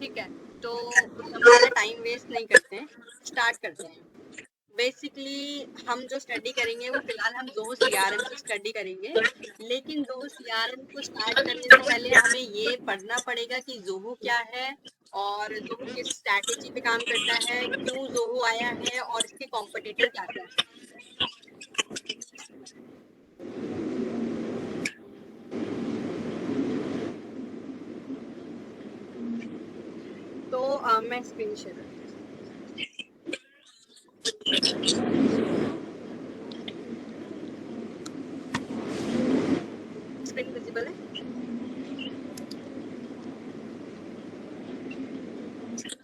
ठीक है, तो हम ज़्यादा टाइम वेस्ट नहीं करते हैं, स्टार्ट करते हैं। बेसिकली हम जो स्टडी करेंगे वो फिलहाल हम ज़ोहो सीआरएम की स्टडी करेंगे, लेकिन ज़ोहो सीआरएम को स्टार्ट करने से पहले हमें ये पढ़ना पड़ेगा कि ज़ोहो क्या है और ज़ोहो किस स्ट्रैटेजी पे काम करता है, क्यों ज़ोहो आया है और इसके कॉम्पिटिटर क्या क्या है। तो मैं स्क्रीन शेयर करती हूँ। स्क्रीन विजिबल है?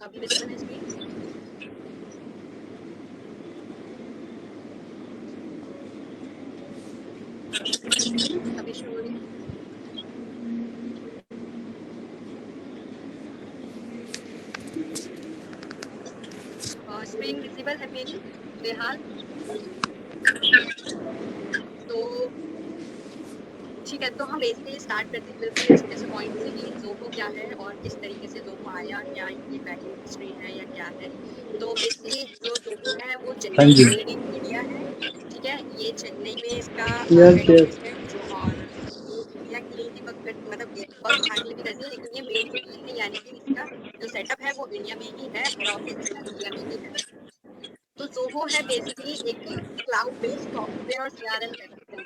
अभी विजिबल है स्क्रीन? अभी शो हो रही है? स्क्रीन विजिबल है मेरी फिलहाल? तो ठीक है, तो हम बेसिकली स्टार्ट करते हैं बिल्कुल छोटे से पॉइंट से कि ज़ोहो क्या है और किस तरीके से ज़ोहो आया, क्या इनकी बैकिंग हिस्ट्री है या क्या है। तो बेसिकली जो ज़ोहो है वो हाँ चेन्नई जी। बेस्ड एक मीडिया है, ठीक है? ये चेन्नई में इसका यस हेड यस। ऑफिस है जो, और ये इंडिया के लिए भी वर्क कर, मतलब ये वर्क बाहर के लिए भी करती है, लेकिन ये मेड इन इंडिया है, यानी कि इसका जो सेटअप है वो इंडिया में ही है, हेड ऑफिस इसका इंडिया में ही है। तो ज़ोहो है बेसिकली एक क्लाउड बेस्ड सॉफ्टवेयर और सीआरएम कह सकते हैं।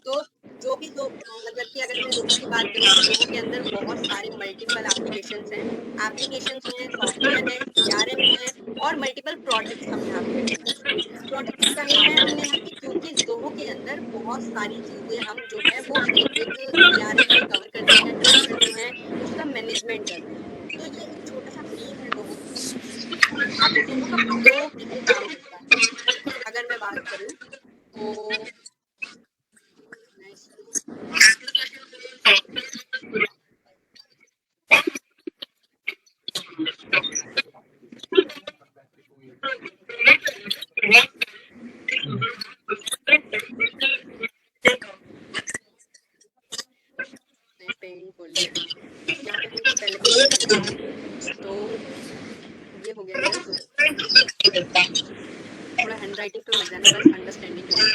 तो जो भी जो मतलब कि अगर मैं ज़ोहो की बात करूँ तो ज़ोहो के अंदर बहुत सारे मल्टीपल एप्लीकेशंस हैं, सॉफ्टवेयर है, सीआरएम है और मल्टीपल प्रोडक्ट्स हम यहाँ पे कहेंगे। प्रोडक्ट्स कहे हैं हमने यहाँ पे क्योंकि ज़ोहो के अंदर बहुत सारी चीज़ें हम जो है वो एक सीआरएम में कवर करते हैं, ट्रैक करते हैं, उसका मैनेजमेंट करते हैं। तो ये एक छोटा-सा ब्रीफ है ज़ोहो का। अब ज़ोहो का फ्लो कैसे काम करता है, अगर मैं बात करूँ तो मैं पेन खोल लिया है। यहाँ पे हमको पहले पेन करना है, तो ये हो गया मेरा ज़ोहो। थोड़ा हैंड राइटिंग तो लग जाना बस अंडरस्टैंडिंग के लिए।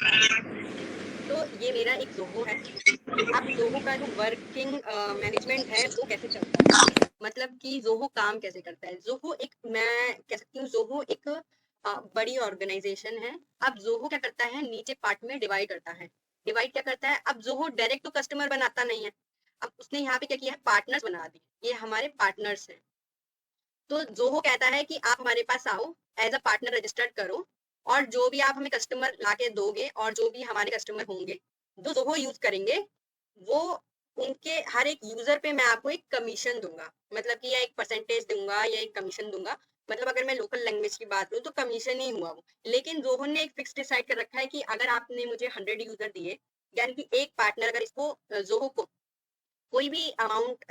तो ये मेरा एक ज़ोहो है। अब ज़ोहो का जो वर्किंग मैनेजमेंट है वो कैसे चलता है, मतलब कि ज़ोहो काम कैसे करता है। ज़ोहो एक, मैं कह सकती हूँ ज़ोहो एक बड़ी ऑर्गेनाइजेशन है। अब ज़ोहो क्या करता है, नीचे पार्ट में डिवाइड करता है। डिवाइड क्या करता है, अब ज़ोहो डायरेक्ट तो कस्टमर बनाता नहीं है, अब उसने यहाँ पे क्या किया है, पार्टनर्स बना दिए, ये हमारे पार्टनर्स हैं। तो ज़ोहो कहता है कि आप हमारे पास आओ, एज अ पार्टनर रजिस्टर्ड करो, और जो भी आप हमें कस्टमर लाके दोगे और जो भी हमारे कस्टमर होंगे जो ज़ोहो यूज करेंगे, वो उनके हर एक यूजर पे मैं आपको एक कमीशन दूंगा, मतलब कि या एक परसेंटेज दूंगा या एक कमीशन दूंगा। मतलब अगर मैं लोकल लैंग्वेज की बात करूँ तो कमीशन ही हुआ वो, लेकिन ज़ोहो ने एक फिक्स डिसाइड कर रखा है कि अगर आपने मुझे 100 यूजर दिए, यानी कि एक पार्टनर अगर इसको ज़ोहो को कोई भी अमाउंट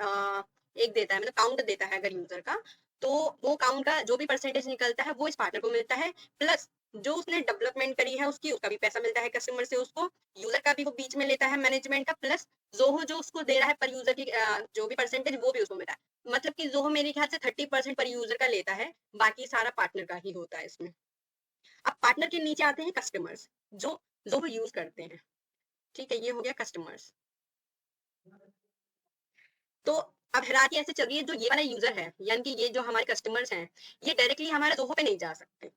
एक देता है, मतलब काउंट देता है अगर यूजर का, तो वो काउंट का जो भी परसेंटेज निकलता है वो इस पार्टनर को मिलता है, प्लस जो उसने डेवलपमेंट करी है उसकी, उसका भी पैसा मिलता है कस्टमर से उसको, यूजर का भी वो बीच में लेता है मैनेजमेंट का, प्लस जोहो जो उसको दे रहा है पर यूजर की जो भी परसेंटेज वो भी उसको मिलता है। मतलब कि जोहो मेरे ख्याल से 30% पर यूजर का लेता है, बाकी सारा पार्टनर का ही होता है इसमें। अब पार्टनर के नीचे आते हैं कस्टमर्स जो जोहो यूज करते हैं। ठीक है, ये हो गया कस्टमर्स। तो अब हैरारकी ऐसे चल रही है, जो ये वाला यूजर है यानी कि ये जो हमारे कस्टमर्स हैं, ये डायरेक्टली हमारे जोहो पे नहीं जा सकते।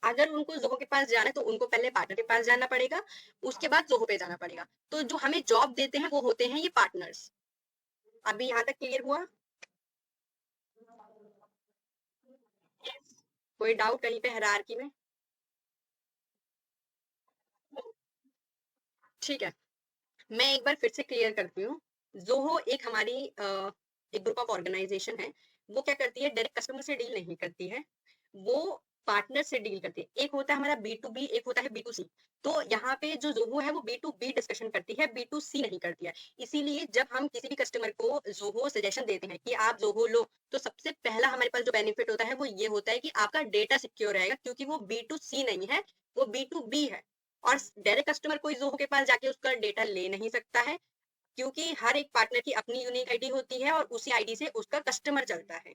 अगर उनको जोहो के पास जाना है तो उनको पहले पार्टनर के पास जाना पड़ेगा, उसके बाद जोहो पे जाना पड़ेगा। तो जो हमें जॉब देते हैं वो होते हैं ये पार्टनर्स। अभी यहाँ तक क्लियर हुआ? कोई डाउट कहीं पे हैरारकी में? ठीक है, मैं एक बार फिर से क्लियर करती हूँ। जोहो एक हमारी एक ग्रुप ऑफ ऑर्गेनाइजेशन है। वो क्या करती है, डायरेक्ट कस्टमर से डील नहीं करती है, वो पार्टनर से डील करती है। एक होता है हमारा बी टू बी, एक होता है बी टू सी। तो यहाँ पे जो जोहो है वो बी टू बी डिस्कशन करती है, बी टू सी नहीं करती है। इसीलिए जब हम किसी भी कस्टमर को जोहो सजेशन देते हैं कि आप जोहो लो, तो सबसे पहला हमारे पास जो बेनिफिट होता है वो ये होता है कि आपका डेटा सिक्योर रहेगा, क्योंकि वो बी टू सी नहीं है, वो बी टू बी है। और डायरेक्ट कस्टमर कोई जोहो के पास जाके उसका डेटा ले नहीं सकता है, क्योंकि हर एक पार्टनर की अपनी यूनिक आईडी होती है और उसी आईडी से उसका कस्टमर चलता है।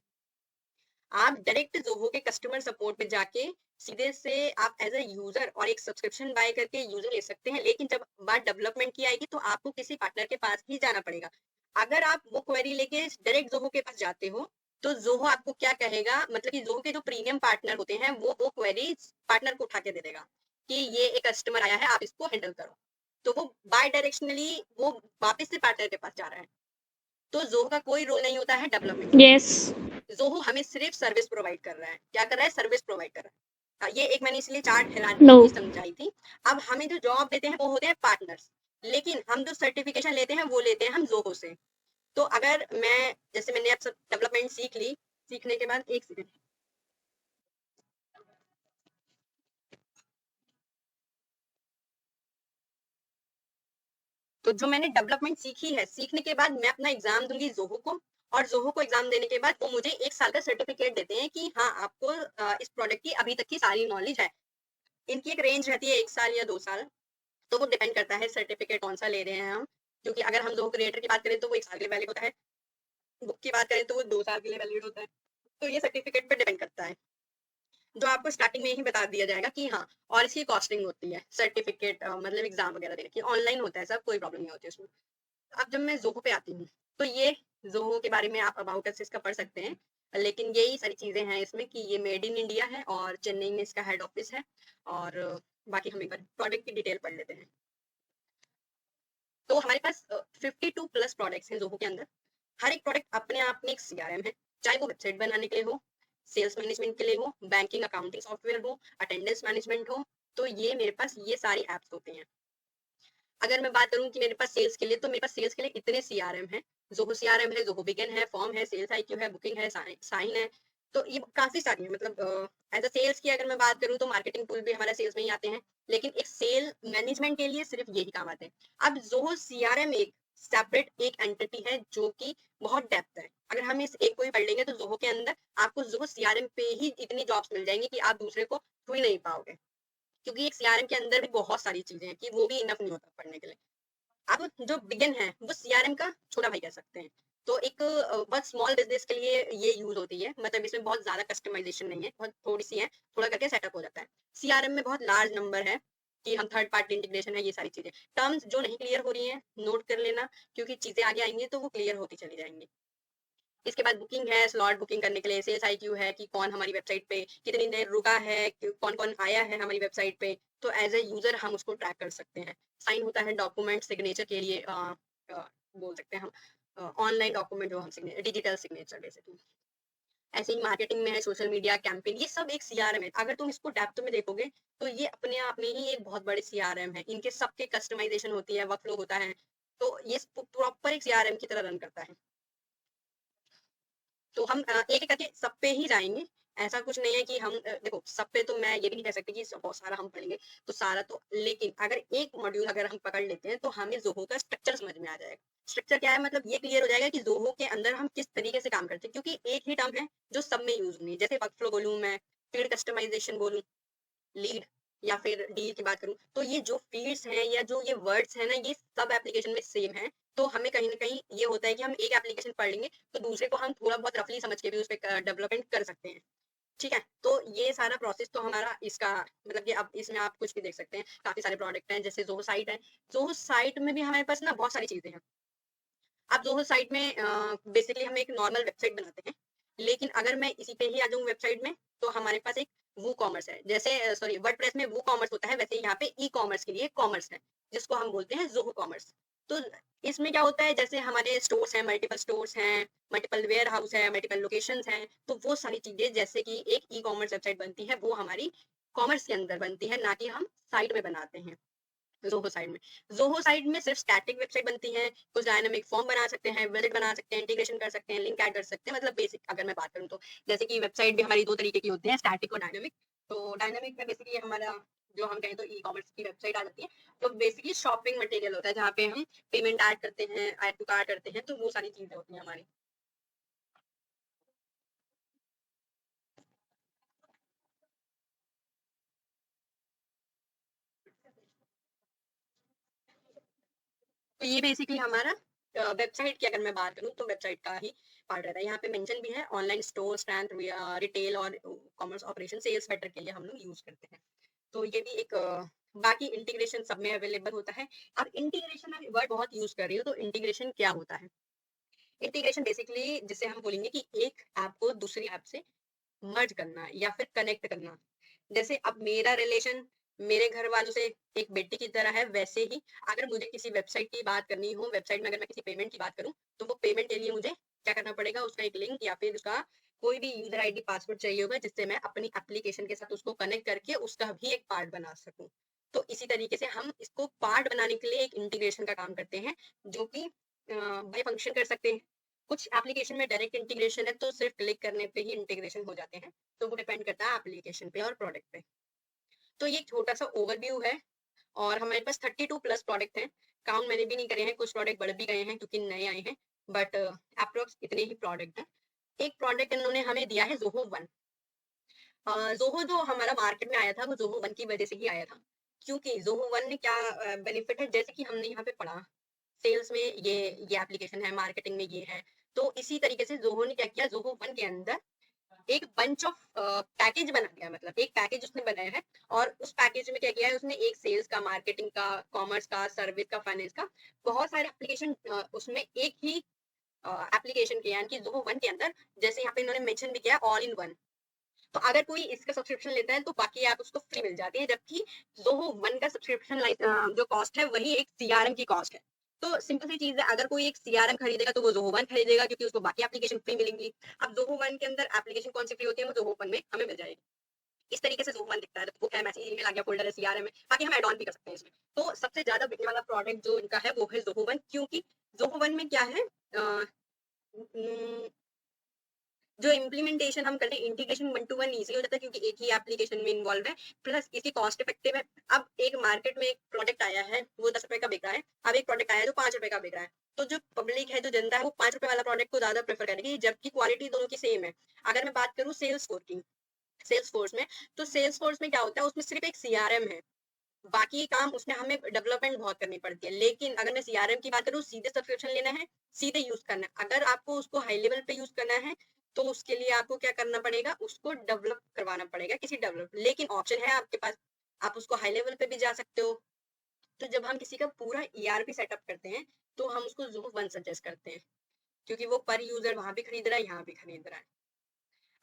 आप डायरेक्ट ज़ोहो के कस्टमर सपोर्ट पे जाके सीधे से आप एज अ यूजर और एक सब्सक्रिप्शन बाय करके यूजर ले सकते हैं, लेकिन जब बात डेवलपमेंट की आएगी तो आपको किसी पार्टनर के पास ही जाना पड़ेगा। अगर आप वो क्वेरी लेके डायरेक्ट ज़ोहो के पास जाते हो तो ज़ोहो आपको क्या कहेगा, मतलब कि ज़ोहो के जो प्रीमियम पार्टनर होते हैं वो क्वेरी पार्टनर को उठा के दे देगा कि ये एक कस्टमर आया है, आप इसको हैंडल करो। तो वो बाय डायरेक्शनली वो वापस से पार्टनर के पास जा रहा है। तो ज़ोहो का कोई रोल नहीं होता है डेवलपमेंट में। यस ज़ोहो हमें सिर्फ सर्विस प्रोवाइड कर रहा है। क्या कर रहा है? सर्विस प्रोवाइड कर रहा है। ये एक मैंने इसलिए चार्ट नो हायरार्की समझाई थी। अब हमें जो जॉब देते हैं वो होते हैं पार्टनर्स, लेकिन हम जो सर्टिफिकेशन लेते हैं वो लेते हैं हम ज़ोहो से। तो अगर मैं जैसे मैंने अब सब डेवलपमेंट सीख ली, सीखने के बाद एक सेकंड, तो जो मैंने डेवलपमेंट सीखी है, सीखने के बाद मैं अपना एग्जाम दूंगी ज़ोहो को, और ज़ोहो को एग्जाम देने के बाद वो मुझे 1 साल का सर्टिफिकेट देते हैं कि हाँ, आपको इस प्रोडक्ट की अभी तक की सारी नॉलेज है। इनकी एक रेंज रहती है 1 साल या 2 साल, तो वो डिपेंड करता है सर्टिफिकेट कौन सा ले रहे हैं हम। क्योंकि अगर हम ज़ोहो क्रिएटर की बात करें तो वो 1 साल के लिए वैलिड होता है, बुक की बात करें तो वो 2 साल के लिए वैलिड होता है। तो ये सर्टिफिकेट पे डिपेंड करता है, जो आपको स्टार्टिंग में ही बता दिया जाएगा कि हाँ, और इसकी कॉस्टिंग होती है सर्टिफिकेट मतलब एग्जाम वगैरह देने की, ऑनलाइन होता है सब, कोई प्रॉब्लम नहीं होती उसमें। अब जब मैं ज़ोहो पे आती हूँ, तो ये ज़ोहो के बारे में आप अबाउट अस इसका पढ़ सकते हैं, लेकिन यही सारी चीज़ें हैं इसमें कि ये मेड इन इंडिया है और चेन्नई में इसका हेड ऑफिस है। और बाकी हम एक बार प्रोडक्ट की डिटेल पढ़ लेते हैं। तो हमारे पास 52 प्लस प्रोडक्ट्स हैं ज़ोहो के अंदर। हर एक प्रोडक्ट अपने आप में एक सीआरएम है, चाहे वो वेबसाइट बनाने के लिए हो, सेल्स मैनेजमेंट के लिए हो, बैंकिंग अकाउंटिंग सॉफ्टवेयर हो, अटेंडेंस मैनेजमेंट हो, तो ये मेरे पास ये सारी एप्स होती हैं। अगर मैं बात करूँ कि मेरे पास सेल्स के लिए, तो मेरे पास सेल्स के लिए इतने सीआरएम हैं। ज़ोहो सीआरएम है, ज़ोहो बिगिन है, फॉर्म है, सेल्स आईक्यू है, बुकिंग है, साइन है। तो ये काफ़ी सारी है, मतलब एज़ अ सेल्स की अगर मैं बात करूँ तो मार्केटिंग टूल भी हमारा सेल्स में ही आते हैं, लेकिन एक सेल मैनेजमेंट के लिए सिर्फ यही काम आते हैं। अब ज़ोहो सीआरएम एक सेपरेट एक एंटिटी है जो कि बहुत डेप्थ है। अगर हम इस एक को ही पढ़ लेंगे तो ज़ोहो के अंदर आपको ज़ोहो सीआरएम पे ही इतनी जॉब्स मिल जाएंगी कि आप दूसरे को छू ही नहीं पाओगे। क्योंकि एक सीआरएम के अंदर भी बहुत सारी चीजें हैं कि वो भी इनफ नहीं होता पढ़ने के लिए। अब जो बिगिन है वो सीआरएम का छोटा भाई कह सकते हैं। तो एक बहुत स्मॉल बिजनेस के लिए ये यूज होती है, मतलब इसमें बहुत ज्यादा कस्टमाइजेशन नहीं है, बहुत थोड़ी सी है, थोड़ा करके सेटअप हो जाता है। सीआरएम में बहुत लार्ज नंबर है कि हम थर्ड पार्टी इंटीग्रेशन है, ये सारी चीजें टर्म्स जो नहीं क्लियर हो रही हैं नोट कर लेना, क्योंकि चीजें आगे आएंगी तो वो क्लियर होती चली जाएंगी। इसके बाद बुकिंग है, स्लॉट बुकिंग करने के लिए सेल्स आईक्यू है कि कौन हमारी वेबसाइट पे कितनी देर रुका है, कौन कौन आया है हमारी वेबसाइट पे, तो एज ए यूजर हम उसको ट्रैक कर सकते हैं। साइन होता है डॉक्यूमेंट सिग्नेचर के लिए, बोल सकते हैं हम ऑनलाइन डॉक्यूमेंट जो हम डिजिटल सिग्नेचर बेसिकली। ऐसे ही मार्केटिंग में है, सोशल मीडिया कैंपेन, ये सब एक सीआरएम है। अगर तुम इसको डेप्थ में देखोगे तो ये अपने आप में ही एक बहुत बड़े सीआरएम है। इनके सबके कस्टमाइजेशन होती है, वर्कफ्लो होता है, तो ये प्रॉपर एक सीआरएम की तरह रन करता है। तो हम एक-एक करके सब पे ही जाएँगे। ऐसा कुछ नहीं है कि हम देखो सब पे तो मैं ये भी नहीं कह सकती कि बहुत सारा हम पढ़ेंगे, तो सारा तो, लेकिन अगर एक मॉड्यूल अगर हम पकड़ लेते हैं तो हमें ज़ोहो का स्ट्रक्चर समझ में आ जाएगा। स्ट्रक्चर क्या है, मतलब ये क्लियर हो जाएगा कि ज़ोहो के अंदर हम किस तरीके से काम करते हैं, क्योंकि एक ही टर्म है जो सब में यूज़ होनी है। जैसे वर्कफ्लो बोलूँ मैं, फील्ड कस्टमाइज़ेशन बोलूँ, लीड या फिर डील की बात करूँ, तो ये जो फील्ड्स हैं या जो ये वर्ड्स हैं ना, ये सब एप्लीकेशन में सेम है। तो हमें कहीं न कहीं ये होता है कि हम एक एप्लीकेशन पढ़ लेंगे, तो दूसरे को हम थोड़ा बहुत रफली समझ के भी उसपे डेवलपमेंट कर सकते हैं। ठीक है? तो ये सारा प्रोसेस तो हमारा इसका, मतलब कि अब इसमें आप कुछ भी देख सकते हैं, काफ़ी सारे प्रोडक्ट हैं, जैसे ज़ोहो साइट है। ज़ोहो साइट में भी हमारे पास ना बहुत सारी चीज़ें हैं। अब ज़ोहो साइट में बेसिकली हम एक नॉर्मल वेबसाइट बनाते हैं, लेकिन अगर मैं इसी पे ही आ जाऊँ वेबसाइट में, तो हमारे पास एक वू कॉमर्स है। जैसे सॉरी, वर्डप्रेस में वू कॉमर्स होता है, वैसे यहाँ पे ई कॉमर्स के लिए कॉमर्स है, जिसको हम बोलते हैं ज़ोहो कॉमर्स। तो इसमें क्या होता है, जैसे हमारे स्टोर्स हैं, मल्टीपल वेयर हाउस है, मल्टीपल लोकेशंस हैं, तो वो सारी चीज़ें जैसे कि एक ई कॉमर्स वेबसाइट बनती है, वो हमारी कॉमर्स के अंदर बनती है, ना कि हम साइट में बनाते हैं। ज़ोहो साइट में सिर्फ स्टैटिक वेबसाइट बनती है, कुछ डायनामिक फॉर्म बना सकते हैं, विजेट बना सकते हैं, इंटीग्रेशन कर सकते हैं, लिंक ऐड कर सकते हैं, मतलब बेसिक अगर मैं बात करूँ तो। जैसे कि वेबसाइट भी हमारी 2 तरीके की होती है, स्टैटिक और डायनामिक। तो डायनामिक में बेसिकली हमारा जो हम कहें तो ई-कॉमर्स की वेबसाइट आ जाती है। तो बेसिकली शॉपिंग मटेरियल होता है, जहाँ पे हम पेमेंट ऐड करते हैं, ऐड टू कार्ट करते हैं, तो वो सारी चीज़ें होती हैं हमारी। तो ये बेसिकली हमारा वेबसाइट की अगर मैं बात करूँ तो वेबसाइट का ही पार्ट रहता है। यहाँ पे मेंशन भी है ऑनलाइन स्टोर स्ट्रेंथ, रिटेल और कॉमर्स ऑपरेशन सेल्स बेटर के लिए हम लोग यूज करते हैं। तो ये भी एक बाकी इंटीग्रेशन सब में अवेलेबल होता है। अब इंटीग्रेशन वर्ड बहुत यूज कर रही हो, तो इंटीग्रेशन क्या होता है? इंटीग्रेशन बेसिकली जिसे हम बोलेंगे कि एक ऐप को दूसरी ऐप से मर्ज करना या फिर कनेक्ट करना। जैसे अब मेरा रिलेशन मेरे घर वालों से एक बेटी की तरह है, वैसे ही अगर मुझे किसी वेबसाइट की बात करनी हो, वेबसाइट में अगर मैं किसी पेमेंट की बात करूं, तो वो पेमेंट के लिए मुझे क्या करना पड़ेगा, उसका एक लिंक या फिर उसका कोई भी यूजर आईडी पासवर्ड चाहिए होगा, जिससे मैं अपनी एप्लीकेशन के साथ उसको कनेक्ट करके उसका भी एक पार्ट बना सकूं। तो इसी तरीके से हम इसको पार्ट बनाने के लिए एक इंटीग्रेशन का काम करते हैं, जो कि बाय फंक्शन कर सकते हैं। कुछ एप्लीकेशन में डायरेक्ट इंटीग्रेशन है, तो सिर्फ क्लिक करने पे ही इंटीग्रेशन हो जाते हैं। तो वो डिपेंड करता है एप्लीकेशन पे और प्रोडक्ट पे। तो ये एक छोटा सा ओवरव्यू है, और हमारे पास 32 प्लस प्रोडक्ट हैं। काउंट मैंने भी नहीं करे हैं, कुछ प्रोडक्ट बढ़ भी गए हैं क्योंकि नए आए हैं, बट अप्रोक्स इतने ही प्रोडक्ट हैं। एक प्रोडक्ट इन्होंने हमें दिया है जोहो वन। जोहो जो हमारा मार्केट में आया था वो जोहो वन की वजह से ही आया था, क्योंकि जोहो वन में क्या बेनिफिट है, जैसे कि हमने यहाँ पे पढ़ा सेल्स में ये एप्लीकेशन है, मार्केटिंग में ये है। तो इसी तरीके से जोहो ने क्या किया, जोहो वन के अंदर एक बंच ऑफ पैकेज बना दिया, मतलब एक पैकेज उसने बनाया है। और उस पैकेज में क्या किया है उसने, एक सेल्स का, मार्केटिंग का, कॉमर्स का, सर्विस का, फाइनेंस का, बहुत सारे एप्लीकेशन उसमें एक ही एप्लीकेशन किया, यानी कि जोहो वन के अंदर, जैसे यहाँ पे इन्होंने मेंशन भी किया ऑल इन वन। तो अगर कोई इसका सब्सक्रिप्शन लेता है तो बाकी ऐप उसको फ्री मिल जाती है, जबकि जोहो वन का सब्सक्रिप्शन जो कॉस्ट है वही एक सीआरएम की कॉस्ट है। तो सिंपल सी चीज है, अगर कोई एक सीआरएम खरीदेगा तो वो जोहो वन खरीदेगा, क्योंकि उसको बाकी एप्लीकेशन फ्री मिलेंगी। अब जोहो वन के अंदर एप्लीकेशन कौन सी फ्री होती है, वो जोहो वन में हमें मिल जाएगी। इस तरीके से जोहो वन दिखता है। तो वो क्या मैसेज ईमेल आ गया, फोल्डर है, सीआरएम है, बाकी हम एड ऑन भी कर सकते हैं इसमें। तो सबसे ज्यादा बिकने वाला प्रोडक्ट जो इनका है वो है जोहो वन, क्योंकि जोहो वन में क्या है, जो इम्प्लीमेंटेशन हम करते हैं, integration one two one easy हो जाता है, क्योंकि एक ही एप्लीकेशन में इन्वॉल्व है, प्लस इसकी कॉस्ट इफेक्टिव है। अब एक मार्केट में एक प्रोडक्ट आया है वो 10 रुपए का बिक रहा है, अब एक प्रोडक्ट आया है जो 5 रुपए का बिक रहा है, तो जो पब्लिक है, जो जनता है, वो 5 रुपए वाला प्रोडक्ट को ज्यादा प्रेफर करेगी, जबकि क्वालिटी दोनों की सेम है। अगर मैं बात करूँ सेल्स फोर्स की, सेल्स फोर्स में, तो सेल्स फोर्स में क्या होता है, उसमें सिर्फ एक सीआरएम है, बाकी काम उसमें हमें डेवलपमेंट बहुत करनी पड़ती है। लेकिन अगर मैं सीआरएम की बात करूँ, सीधे सब्सक्रिप्शन लेना है, सीधे यूज करना है। अगर आपको उसको हाई लेवल पे यूज करना है, तो उसके लिए आपको क्या करना पड़ेगा, उसको डेवलप करवाना पड़ेगा किसी डेवलप, लेकिन ऑप्शन है आपके पास, आप उसको हाई लेवल पे भी जा सकते हो। तो जब हम किसी का पूरा ईआरपी सेटअप करते हैं, तो हम उसको जोहो वन सजेस्ट करते हैं, क्योंकि वो पर यूजर वहां भी खरीद रहा है, यहाँ भी खरीद रहा है।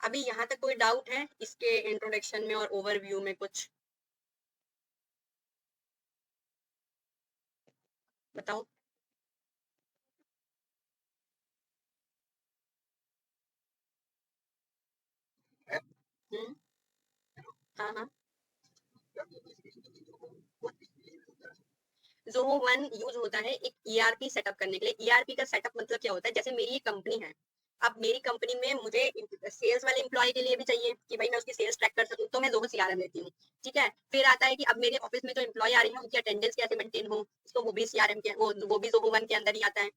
अभी यहाँ तक कोई डाउट है इसके इंट्रोडक्शन में और ओवरव्यू में कुछ बताओ। हम्म। हाँ हाँ। ज़ोहो वन यूज होता है एक ईआरपी सेटअप करने के लिए। ईआरपी का सेटअप मतलब क्या होता है, जैसे मेरी एक कंपनी है, अब मेरी कंपनी में मुझे सेल्स वाले एम्प्लॉय के लिए भी चाहिए कि भाई मैं उसकी सेल्स ट्रैक कर सकूं, तो मैं ज़ोहो सीआरएम लेती हूँ। ठीक है, फिर आता है कि अब मेरे ऑफिस में जो एम्प्लॉय आ रही है उनकी अटेंडेंस कैसे मेंटेन हो, तो वो भी सीआरएम के, वो भी ज़ोहो वन के अंदर ही आता है।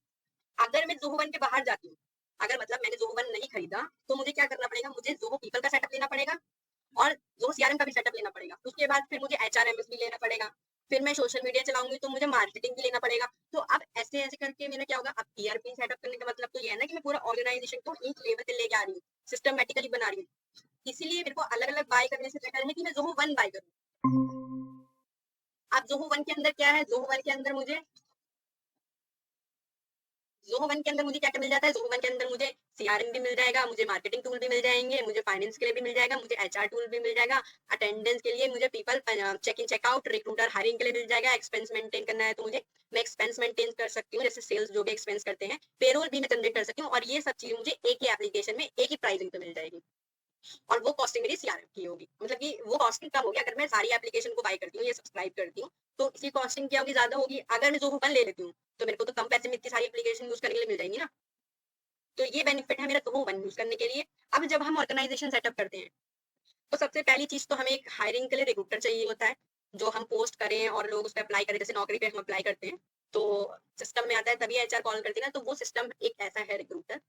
अगर मैं ज़ोहो वन के बाहर जाती हूँ, अगर मतलब मैंने ज़ोहो वन नहीं खरीदा, तो मुझे क्या करना पड़ेगा, मुझे ज़ोहो पीपल का सेटअप लेना पड़ेगा, और जो सीआरएम का भी सेटअप लेना पड़ेगा। उसके बाद फिर मुझे एचआरएमएस भी लेना पड़ेगा, फिर मैं सोशल मीडिया चलाऊंगी तो मुझे मार्केटिंग भी लेना पड़ेगा। तो अब ऐसे ऐसे करके मेरा क्या होगा, अब ईआरपी सेटअप करने का मतलब तो ये है ना कि मैं पूरा ऑर्गेनाइजेशन को एक लेवल पे लेके आ रही हूँ, सिस्टमेटिकली बना रही हूँ। इसीलिए मेरे को अलग अलग बाय करने से बेटर है कि मैं जोहो वन बाय करूँ। अब जोहो वन के अंदर क्या है, जोहो वन के अंदर मुझे, ज़ोहो वन के अंदर मुझे क्या-क्या मिल जाता है, ज़ोहो वन के अंदर मुझे सीआरएम भी मिल जाएगा, मुझे मार्केटिंग टूल भी मिल जाएँगे, मुझे फाइनेंस के लिए भी मिल जाएगा, मुझे एचआर टूल भी मिल जाएगा, अटेंडेंस के लिए मुझे people check in check out, recruiter hiring के लिए मिल जाएगा, एक्सपेंस मेंटेन करना है तो मुझे, मैं एक्सपेंस मेंटेन कर सकती हूँ, जैसे सेल्स जो भी एक्सपेंस करते हैं, पेरोल भी मैं जनरेट कर सकती हूँ, और ये सब चीज़ें मुझे एक ही एप्लीकेशन में एक ही प्राइसिंग पे मिल जाएगी। और वो कॉस्टिंग मेरी सीआरएम की होगी, मतलब कि वो कॉस्टिंग कम होगी अगर मैं सारी एप्लीकेशन को बाय करती हूँ या सब्सक्राइब करती हूँ, तो इसकी कॉस्टिंग क्या होगी, ज्यादा होगी। अगर मैं जोहो वन ले लेती हूँ, तो मेरे को तो कम पैसे में इतनी सारी एप्लीकेशन यूज करने के लिए मिल जाएंगी ना। तो ये बेनिफिट है मेरा जोहो वन यूज करने के लिए। अब जब हम ऑर्गेनाइजेशन सेटअप करते हैं, तो सबसे पहली चीज तो हमें एक हायरिंग के लिए रिक्रूटर चाहिए होता है, जो हम पोस्ट करें और लोग उस पर अप्लाई करें, जैसे नौकरी पे हम अप्लाई करते हैं, तो सिस्टम में आता है, तभी एचआर कॉल करती है ना, तो वो सिस्टम एक ऐसा है रिक्रूटर।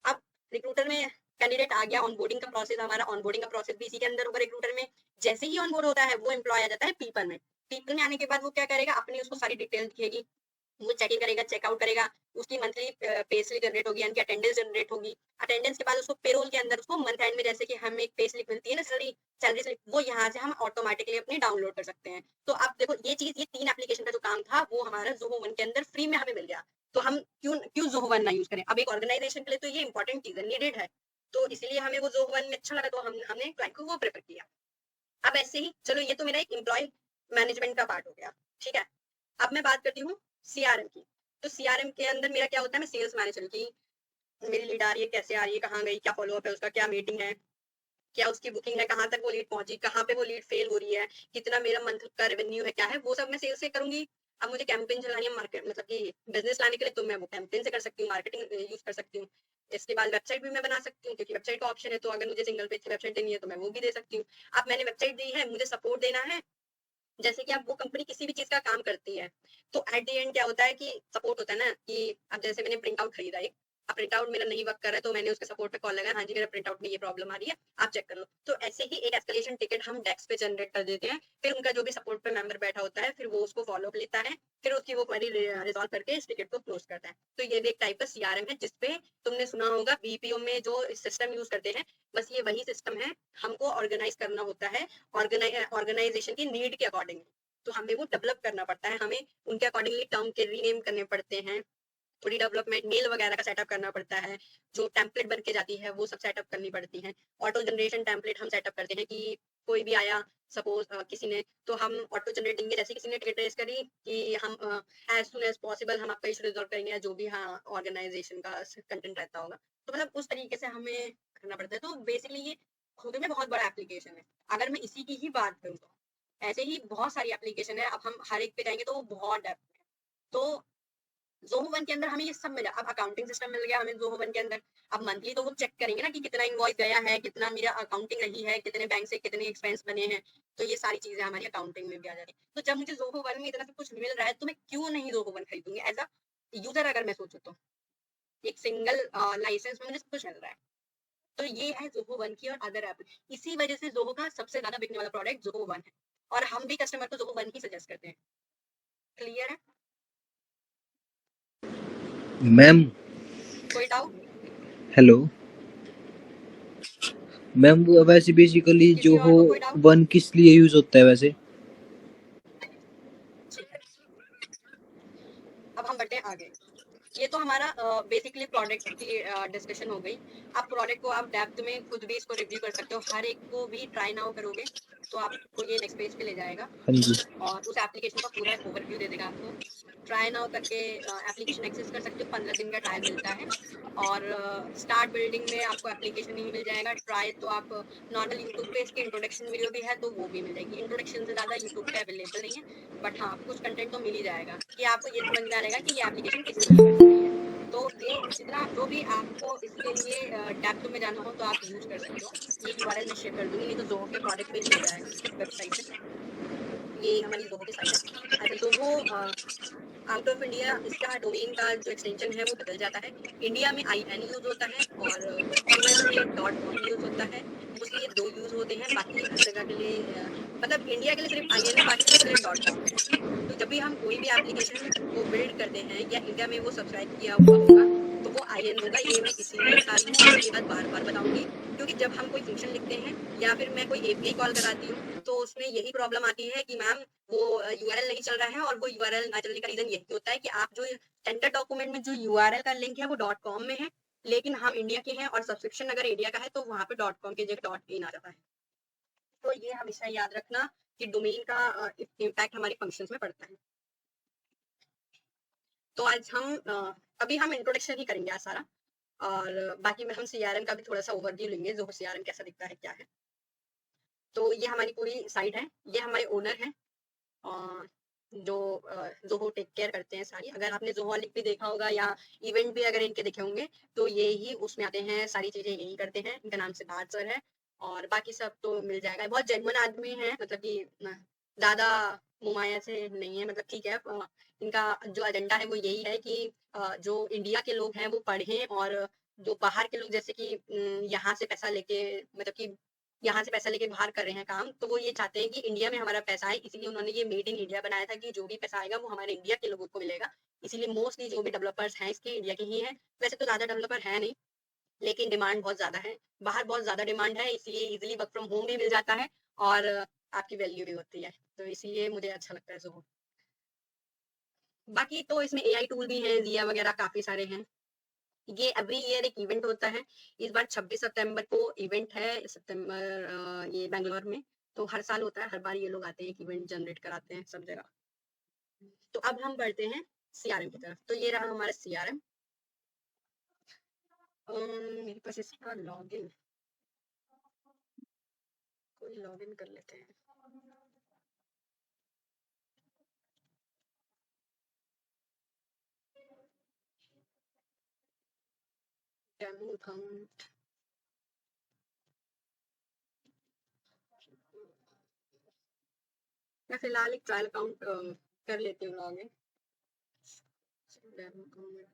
अब रिक्रूटर में कैंडिडेट आ गया, ऑनबोर्डिंग का प्रोसेस, हमारा ऑनबोर्डिंग का प्रोसेस भी इसी के अंदर होगा रिक्रूटर में। जैसे ही ऑनबोर्ड होता है वो एम्प्लॉय आ जाता है पीपल में। पीपल में आने के बाद वो क्या करेगा, अपनी उसको सारी डिटेल दिखेगी, वो चेक इन करेगा, चेकआउट करेगा, उसकी मंथली पे स्लिप जनरेट होगी, यानी कि अटेंडेंस जनरेट होगी। अटेंडेंस के बाद उसको पेरोल के अंदर उसको मंथ एंड में जैसे कि हमें एक पे स्लिप मिलती है ना, सैलरी स्लिप, वो यहाँ से हम ऑटोमेटिकली अपनी डाउनलोड कर सकते हैं। तो आप देखो ये चीज, ये 3 एप्लीकेशन का जो काम था वो हमारा ज़ोहो वन के अंदर फ्री में हमें मिल गया। तो हम क्यों क्यों ज़ोहो वन ना यूज करें? अब एक ऑर्गेनाइजेशन के लिए तो ये इंपॉर्टेंट चीज है, नीडेड है। तो इसलिए हमें वो ज़ोहो वन में अच्छा लगा, तो हमने क्लाइंट को वो प्रेफर किया। अब ऐसे ही चलो, ये तो मेरा एक एम्प्लॉय मैनेजमेंट का पार्ट हो गया, ठीक है। अब मैं बात करती हूँ सीआरएम की। तो सीआरएम के अंदर मेरा क्या होता है, मैं सेल्स मैनेजर की, मेरी लीड आ रही है, कैसे आ रही है, कहाँ गई, क्या फॉलोअप है उसका, क्या मीटिंग है, क्या उसकी बुकिंग है, कहाँ तक वो लीड पहुंची, कहाँ पे वो लीड फेल हो रही है, कितना मेरा मंथ का रेवेन्यू है, क्या है, वो सब मैं सेल्स से करूंगी। अब मुझे कैंपेन चलानी है मार्केट, मतलब कि बिजनेस लाने के लिए, तो मैं वो कैंपेन से कर सकती हूँ, मार्केटिंग यूज कर सकती हूँ। इसके बाद वेबसाइट भी मैं बना सकती हूँ, क्योंकि वेबसाइट का ऑप्शन है, तो अगर मुझे सिंगल पेज की वेबसाइट देनी है तो मैं वो भी दे सकती हूँ। अब मैंने वेबसाइट दी है, मुझे सपोर्ट देना है। जैसे कि अब वो कंपनी किसी भी चीज का काम करती है, तो एट द एंड क्या होता है कि सपोर्ट होता है ना, कि अब जैसे मैंने प्रिंट आउट खरीदा एक, अब प्रिंट आउट मेरा नहीं वर्क कर रहा है, तो मैंने उसके सपोर्ट पे कॉल लगाया, हाँ जी मेरा प्रिंट आउट में ये प्रॉब्लम आ रही है, आप चेक कर लो। तो ऐसे ही एक एस्केलेशन टिकट हम डेस्क पे जनरेट कर देते हैं, फिर उनका जो भी सपोर्ट पे मेंबर बैठा होता है, फिर वो उसको फॉलो अप लेता है, फिर उसकी वो क्वेरी रिजॉल्व करके इस टिकट को क्लोज करता है। तो ये भी एक टाइप का सीआरएम है, जिसपे तुमने सुना होगा बीपीओ में जो सिस्टम यूज करते हैं, बस ये वही सिस्टम है। हमको ऑर्गेनाइज करना होता है ऑर्गेनाइजेशन की नीड के अकॉर्डिंग, तो हमें वो डेवलप करना पड़ता है, हमें उनके अकॉर्डिंगली टर्म के रीनेम करने पड़ते हैं, थोड़ी डेवलपमेंट मेल वगैरह का सेटअप करना पड़ता है, जो टेम्पलेट बन के जाती है वो सब सेटअप करनी पड़ती है। ऑटो जनरेशन टेम्पलेट हम सेटअप करते हैं कि कोई भी आया, सपोज किसी ने, तो हम ऑटो जनरेट देंगे, जैसे किसी ने टिकट रेस करी कि हम एज सुन एज पॉसिबल हम आपका इशू रिजॉल्व करेंगे, जो भी हाँ ऑर्गेनाइजेशन का कंटेंट रहता होगा, तो मतलब उस तरीके से हमें करना पड़ता है। तो बेसिकली ये खुद में बहुत बड़ा एप्लीकेशन है। अगर मैं इसी की ही बात करूँ तो ऐसे ही बहुत सारी एप्लीकेशन है, अब हम हर एक पे जाएंगे तो वो बहुत डेप्थ है। तो ज़ोहो वन के अंदर हमें ये सब मिला। अब अकाउंटिंग सिस्टम मिल गया हमें ज़ोहो वन के अंदर। अब मंथली तो वो चेक करेंगे ना कि कितना इनवॉइस गया है, कितना मेरा अकाउंटिंग रही है, कितने बैंक से कितने एक्सपेंस बने हैं। तो ये सारी चीजें हमारी अकाउंटिंग में भी आ जाती है। तो जब मुझे ज़ोहो वन में इतना सब कुछ मिल रहा है, तो मैं क्यों नहीं ज़ोहो वन खरीदूंगी? एज अ यूजर अगर मैं सोचूं तो एक सिंगल लाइसेंस में मुझे सब कुछ मिल रहा है। तो ये है ज़ोहो वन की और अदर ऐप। इसी वजह से ज़ोहो का सबसे ज्यादा बिकने वाला प्रोडक्ट ज़ोहो वन है, और हम भी कस्टमर को ज़ोहो वन ही सजेस्ट करते हैं। क्लियर है? मैम कोई डाउट हेलो मैम, वो वैसे बेसिकली जो किसी हो और को? कोई डाउट? वन किस लिए यूज होता है वैसे? अब हम बढ़ते हैं आगे। ये तो हमारा बेसिकली प्रोडक्ट की डिस्कशन हो गई। आप प्रोडक्ट को आप डेप्थ में खुद भी इसको रिव्यू कर सकते हो, हर एक को भी ट्राई नाउ करोगे तो आपको ये नेक्स्ट पेज पे ले जाएगा हाँ जी। और उस एप्लीकेशन का पूरा ओवरव्यू दे देगा आपको। ट्राई नाउ करके एप्लीकेशन एक्सेस कर सकते हो, 15 दिन का ट्रायल मिलता है। और स्टार्ट बिल्डिंग में आपको एप्लीकेशन ही मिल जाएगा। ट्राई तो आप नॉर्मल यूट्यूब पे इसकी इंट्रोडक्शन वीडियो भी है तो वो भी मिल जाएगी। इंट्रोडक्शन से ज़्यादा यूट्यूब पे अवेलेबल नहीं है, बट हाँ कुछ कंटेंट तो मिल ही जाएगा कि आपको ये समझ में आ जाएगा कि ये एप्लीकेशन किस लिए बन रही है। तो ये जितना जो भी आपको इसके लिए डेप्थ में जाना हो तो आप यूज कर सकते हो। ये यूआरएल मैं शेयर कर दूंगी, नहीं तो ज़ोहो के प्रोडक्ट पेज मिल जाएगा वेबसाइट पे। ये हमारी ज़ोहो की साइट है। अच्छा, ज़ोहो आउट ऑफ इंडिया इसका डोमेन का जो एक्सटेंशन है वो बदल जाता है। इंडिया में IN यूज होता है और यूएस में .com यूज होता है। मोस्टली ये 2 यूज होते हैं, बाकी हर जगह के लिए मतलब इंडिया के लिए सिर्फ IN है, बाकी सबके लिए .com है। तो जब भी हम कोई भी एप्लीकेशन को बिल्ड करते हैं या इंडिया में वो सब्सक्राइब किया हुआ होगा तो वो IN होगा। ये मैं इसीलिए बता रही हूँ और ये बात बार बार बताऊंगी, क्योंकि जब हम कोई फंक्शन लिखते हैं या फिर मैं कोई API कॉल कराती हूँ तो उसमें यही प्रॉब्लम आती है कि मैम वो यूआरएल नहीं चल रहा है। और वो यूआरएल ना चलने का रीजन यही होता है कि आप जो टेंडर डॉक्यूमेंट में जो यूआरएल का लिंक है वो .com में है, लेकिन हम इंडिया के हैं और सब्सक्रिप्शन अगर इंडिया का है तो वहाँ पे .com की जगह .in आ जाता है। तो ये हमेशा याद रखना कि डोमेन का इम्पैक्ट हमारे फंक्शंस में पड़ता है। तो आज हम अभी हम इंट्रोडक्शन ही करेंगे आज सारा, और बाकी में हम सीआरएम का भी थोड़ा सा ओवरव्यू लेंगे, जो सीआरएम कैसा दिखता है क्या है। तो ये हमारी पूरी साइट है, ये हमारे ओनर है और जो ज़ोहो टेक केयर करते हैं सारी। अगर आपने ज़ोहॉलिक भी देखा होगा या इवेंट भी अगर इनके देखे होंगे तो ये ही उसमें आते हैं, सारी चीजें यही करते हैं। इनका नाम सिद्धार्थ सर है और बाकी सब तो मिल जाएगा। बहुत जेन्युइन आदमी है, मतलब कि ज्यादा मुमाया से नहीं है, मतलब ठीक है। इनका जो एजेंडा है वो यही है कि जो इंडिया के लोग हैं वो पढ़ें और जो बाहर के लोग जैसे कि यहाँ से पैसा लेके मतलब कि यहाँ से पैसा लेके बाहर कर रहे हैं काम, तो वो ये चाहते हैं कि इंडिया में हमारा पैसा आए, इसीलिए उन्होंने ये मेड इन इंडिया बनाया था कि जो भी पैसा आएगा वो हमारे इंडिया के लोगों को मिलेगा। इसीलिए मोस्टली जो भी डेवलपर्स हैं इसके इंडिया के ही हैं। वैसे तो ज़्यादा डेवलपर है नहीं, लेकिन डिमांड बहुत ज़्यादा है, बाहर बहुत ज़्यादा डिमांड है, इसलिए इजीली वर्क फ्रॉम होम भी मिल जाता है और आपकी वैल्यू भी होती है, तो इसीलिए मुझे अच्छा लगता है ज़ोहो। बाकी तो इसमें एआई टूल भी हैं, जिया वगैरह काफ़ी सारे हैं। ये एवरी ईयर एक इवेंट होता है। इस बार 26 सितंबर को इवेंट है, सितंबर ये बैंगलोर में, तो हर साल होता है, हर बार ये लोग आते हैं, एक इवेंट जनरेट कराते हैं सब जगह। तो अब हम बढ़ते हैं सीआरएम की तरफ। तो ये रहा हमारा सीआरएम। मेरे पास इसका लॉगिन, कोई लॉगिन कर लेते हैं। डेमो अकाउंट, मैं फिलहाल एक ट्रायल अकाउंट कर लेती हूँ लॉगिन। डेमो अकाउंट,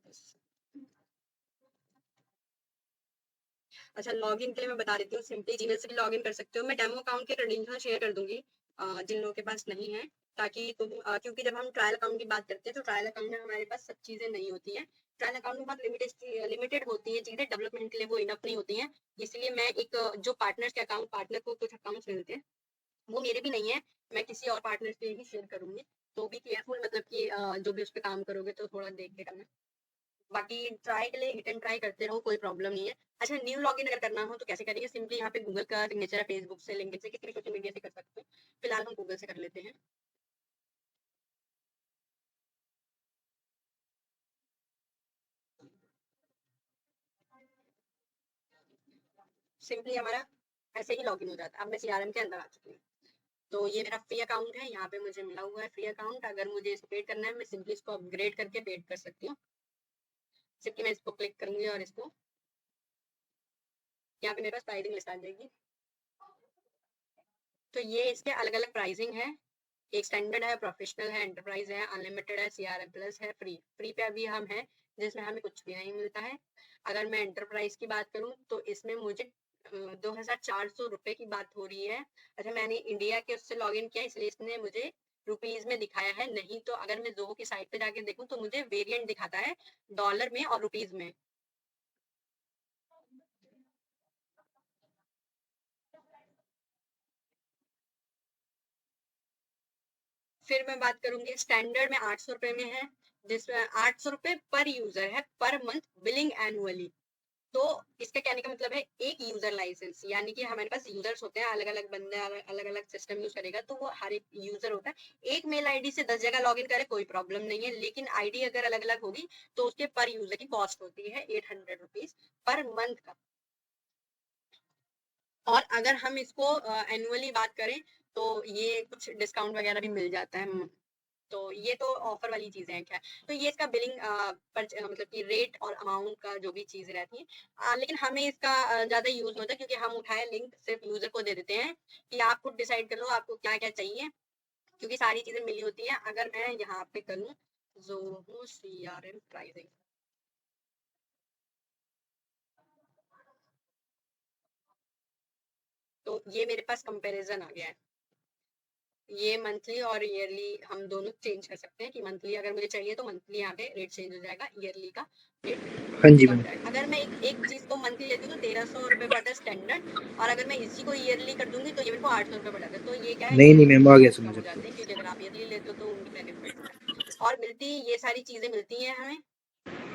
अच्छा लॉगिन के लिए मैं बता देती हूँ, सिंपली जीमेल से भी लॉगिन कर सकते हो। मैं डेमो अकाउंट के क्रेडेंशियल शेयर कर दूंगी जिन लोगों के पास नहीं है, ताकि तुम क्योंकि जब हम ट्रायल अकाउंट की बात करते हैं तो ट्रायल अकाउंट में हमारे पास सब चीजें नहीं होती हैं। ट्रायल अकाउंट में बहुत लिमिटेड होती है चीजें, डेवलपमेंट के लिए वो इनफ नहीं होती हैं। इसलिए मैं एक जो पार्टनर्स के अकाउंट, पार्टनर को कुछ अकाउंट्स मिलते हैं, वो मेरे भी नहीं है, मैं किसी और पार्टनर से ही शेयर करूंगी। तो भी केयरफुल, मतलब कि जो भी उस पर काम करोगे तो थोड़ा देख के करना। बाकी ट्राई के लिए हिट एंड ट्राई करते रहो, कोई प्रॉब्लम नहीं है। अच्छा न्यू लॉगिन अगर करना हो तो कैसे करेंगे? सिंपली यहाँ पे गूगल का सिग्नेचर है, फेसबुक से, लिंक्डइन से, किसी भी सोशल मीडिया से कर सकते हो। फिलहाल हम गूगल से कर लेते हैं। सिंपली हमारा ऐसे ही लॉगिन हो जाता है। अब मैं सीआरएम के अंदर आ चुकी हूँ। तो ये मेरा फ्री अकाउंट है, यहाँ पे मुझे मिला हुआ है फ्री अकाउंट। अगर मुझे इसको पेड करना है, मैं सिंपली इसको अपग्रेड करके पेड कर सकती हूँ। सिंपली मैं इसको क्लिक करूंगी और इसको, यहाँ पे मेरे पास प्राइसिंग लिस्ट आ जाएगी। तो ये इसके अलग अलग प्राइसिंग है, एक स्टैंडर्ड है, प्रोफेशनल है, एंटरप्राइज है, अनलिमिटेड है, सीआरएम प्लस है, फ्री। फ्री पे अभी हम हैं जिसमें हमें कुछ भी नहीं मिलता है। अगर मैं एंटरप्राइज की बात करूं तो इसमें मुझे 2400 की बात हो रही है। अच्छा मैंने इंडिया के उससे लॉग इन किया, इसलिए इसने मुझे रुपीज में दिखाया है, नहीं तो अगर मैं जोहो की साइट पे जाके देखूं तो मुझे वेरिएंट दिखाता है डॉलर में और रुपीज में। फिर मैं बात करूंगी स्टैंडर्ड में 800 रुपए में है, जिसमें 800 रुपए पर यूजर है पर मंथ, बिलिंग एनुअली। तो इसका कहने का मतलब है एक यूजर लाइसेंस, यानी कि हमारे पास यूजर्स होते हैं, अलग अलग बंदे अलग अलग सिस्टम यूज करेगा तो वो हर एक यूजर होता है। एक मेल आईडी से 10 जगह लॉगिन करे कोई प्रॉब्लम नहीं है, लेकिन आईडी अगर अलग अलग होगी तो उसके पर यूजर की कॉस्ट होती है 800 रुपीज पर मंथ का। और अगर हम इसको एनुअली बात करें तो ये कुछ डिस्काउंट वगैरह भी मिल जाता है। तो ये तो ऑफर वाली चीजें हैं। क्या तो ये इसका बिलिंग मतलब कि रेट और अमाउंट का जो भी चीज रहती है, लेकिन हमें इसका ज्यादा यूज होता है क्योंकि हम उठाए लिंक सिर्फ यूजर को दे देते हैं कि आप खुद डिसाइड कर लो आपको क्या क्या चाहिए, क्योंकि सारी चीजें मिली होती है। अगर मैं यहाँ पे करूँ जोहो सीआरएम प्राइसिंग, तो ये मेरे पास कंपैरिजन आ गया है। ये मंथली और ईयरली हम दोनों चेंज कर सकते हैं कि मंथली अगर मुझे चाहिए तो मंथली यहाँ पे रेट चेंज हो जाएगा, ईयरली का रेट हाँ जी कम मैम। हो जाएगा। अगर मैं एक चीज को मंथली लेती हूँ तो 1300 रुपए पड़ता है स्टैंडर्ड, और अगर मैं इसी को ईयरली कर दूंगी तो ये मेरे को 800 रुपए पड़ जाता है। तो ये क्या है, नहीं इसमें नहीं मैम, आ गया डिस्काउंट कम समझ हो अब तो। जाते हैं, क्योंकि अगर आप ईयरली लेते हो तो उनकी बेनिफिट है और मिलती ये सारी चीजें मिलती हैं हमें।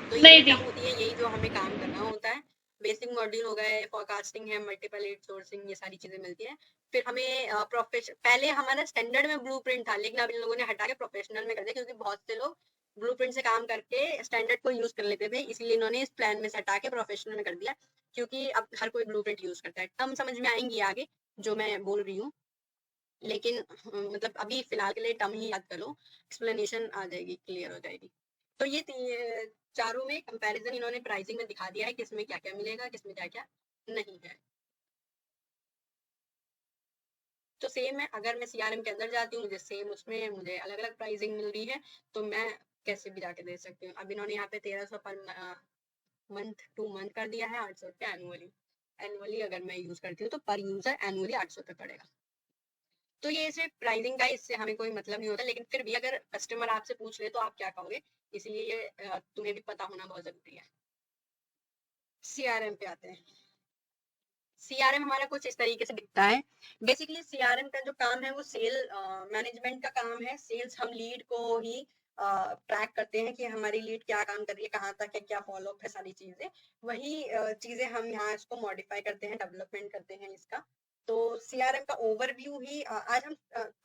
तो ये इनकम होती है, यही जो हमें काम करना होता है। बेसिक मॉड्यूल हो गए, फोरकास्टिंग है, मल्टीपल एड सोर्सिंग, ये सारी चीजें मिलती हैं। फिर हमें प्रोफेशन, पहले हमारा स्टैंडर्ड में ब्लूप्रिंट था, लेकिन अब इन लोगों ने हटा के प्रोफेशनल में कर दिया, क्योंकि बहुत से लोग ब्लूप्रिंट से काम करके स्टैंडर्ड को यूज कर लेते थे, इसलिए इन्होंने इस प्लान में से हटा के प्रोफेशनल में कर दिया। क्योंकि अब हर कोई ब्लूप्रिंट यूज करता है। टर्म समझ में आएंगी आगे जो मैं बोल रही हूँ, लेकिन मतलब अभी फिलहाल के लिए टर्म ही याद कर लो, एक्सप्लेनेशन आ जाएगी, क्लियर हो जाएगी। तो ये चारों में कंपैरिजन इन्होंने प्राइसिंग में दिखा दिया है, किसमें क्या क्या मिलेगा, किसमें क्या क्या नहीं है। तो सेम है, अगर मैं सीआरएम के अंदर जाती हूँ मुझे सेम उसमें मुझे अलग अलग प्राइसिंग मिल रही है, तो मैं कैसे भी जाके दे सकती हूँ। अब इन्होंने यहाँ पे 1300 पर मंथ 2 मंथ कर दिया है, 800 रुपये एनुअली। एनुअली अगर मैं यूज करती हूँ तो पर यूजर एनुअली 800 रुपये पड़ेगा। तो ये सिर्फ प्राइसिंग का, इससे हमें कोई मतलब नहीं होता, लेकिन फिर भी अगर कस्टमर आपसे पूछ ले तो आप क्या कहोगे, इसलिए ये तुम्हें भी पता होना बहुत जरूरी है। सीआरएम पे आते हैं। सीआरएम हमारा कुछ इस तरीके से दिखता है। बेसिकली सीआरएम का जो काम है वो सेल मैनेजमेंट का काम है। सेल्स, हम लीड को ही ट्रैक करते हैं कि हमारी लीड क्या काम कर रही है, कहाँ तक है, क्या फॉलोअप है, सारी चीजें। वही चीजें हम यहाँ इसको मॉडिफाई करते हैं, डेवलपमेंट करते हैं इसका। तो सीआरएम का ओवरव्यू ही आज हम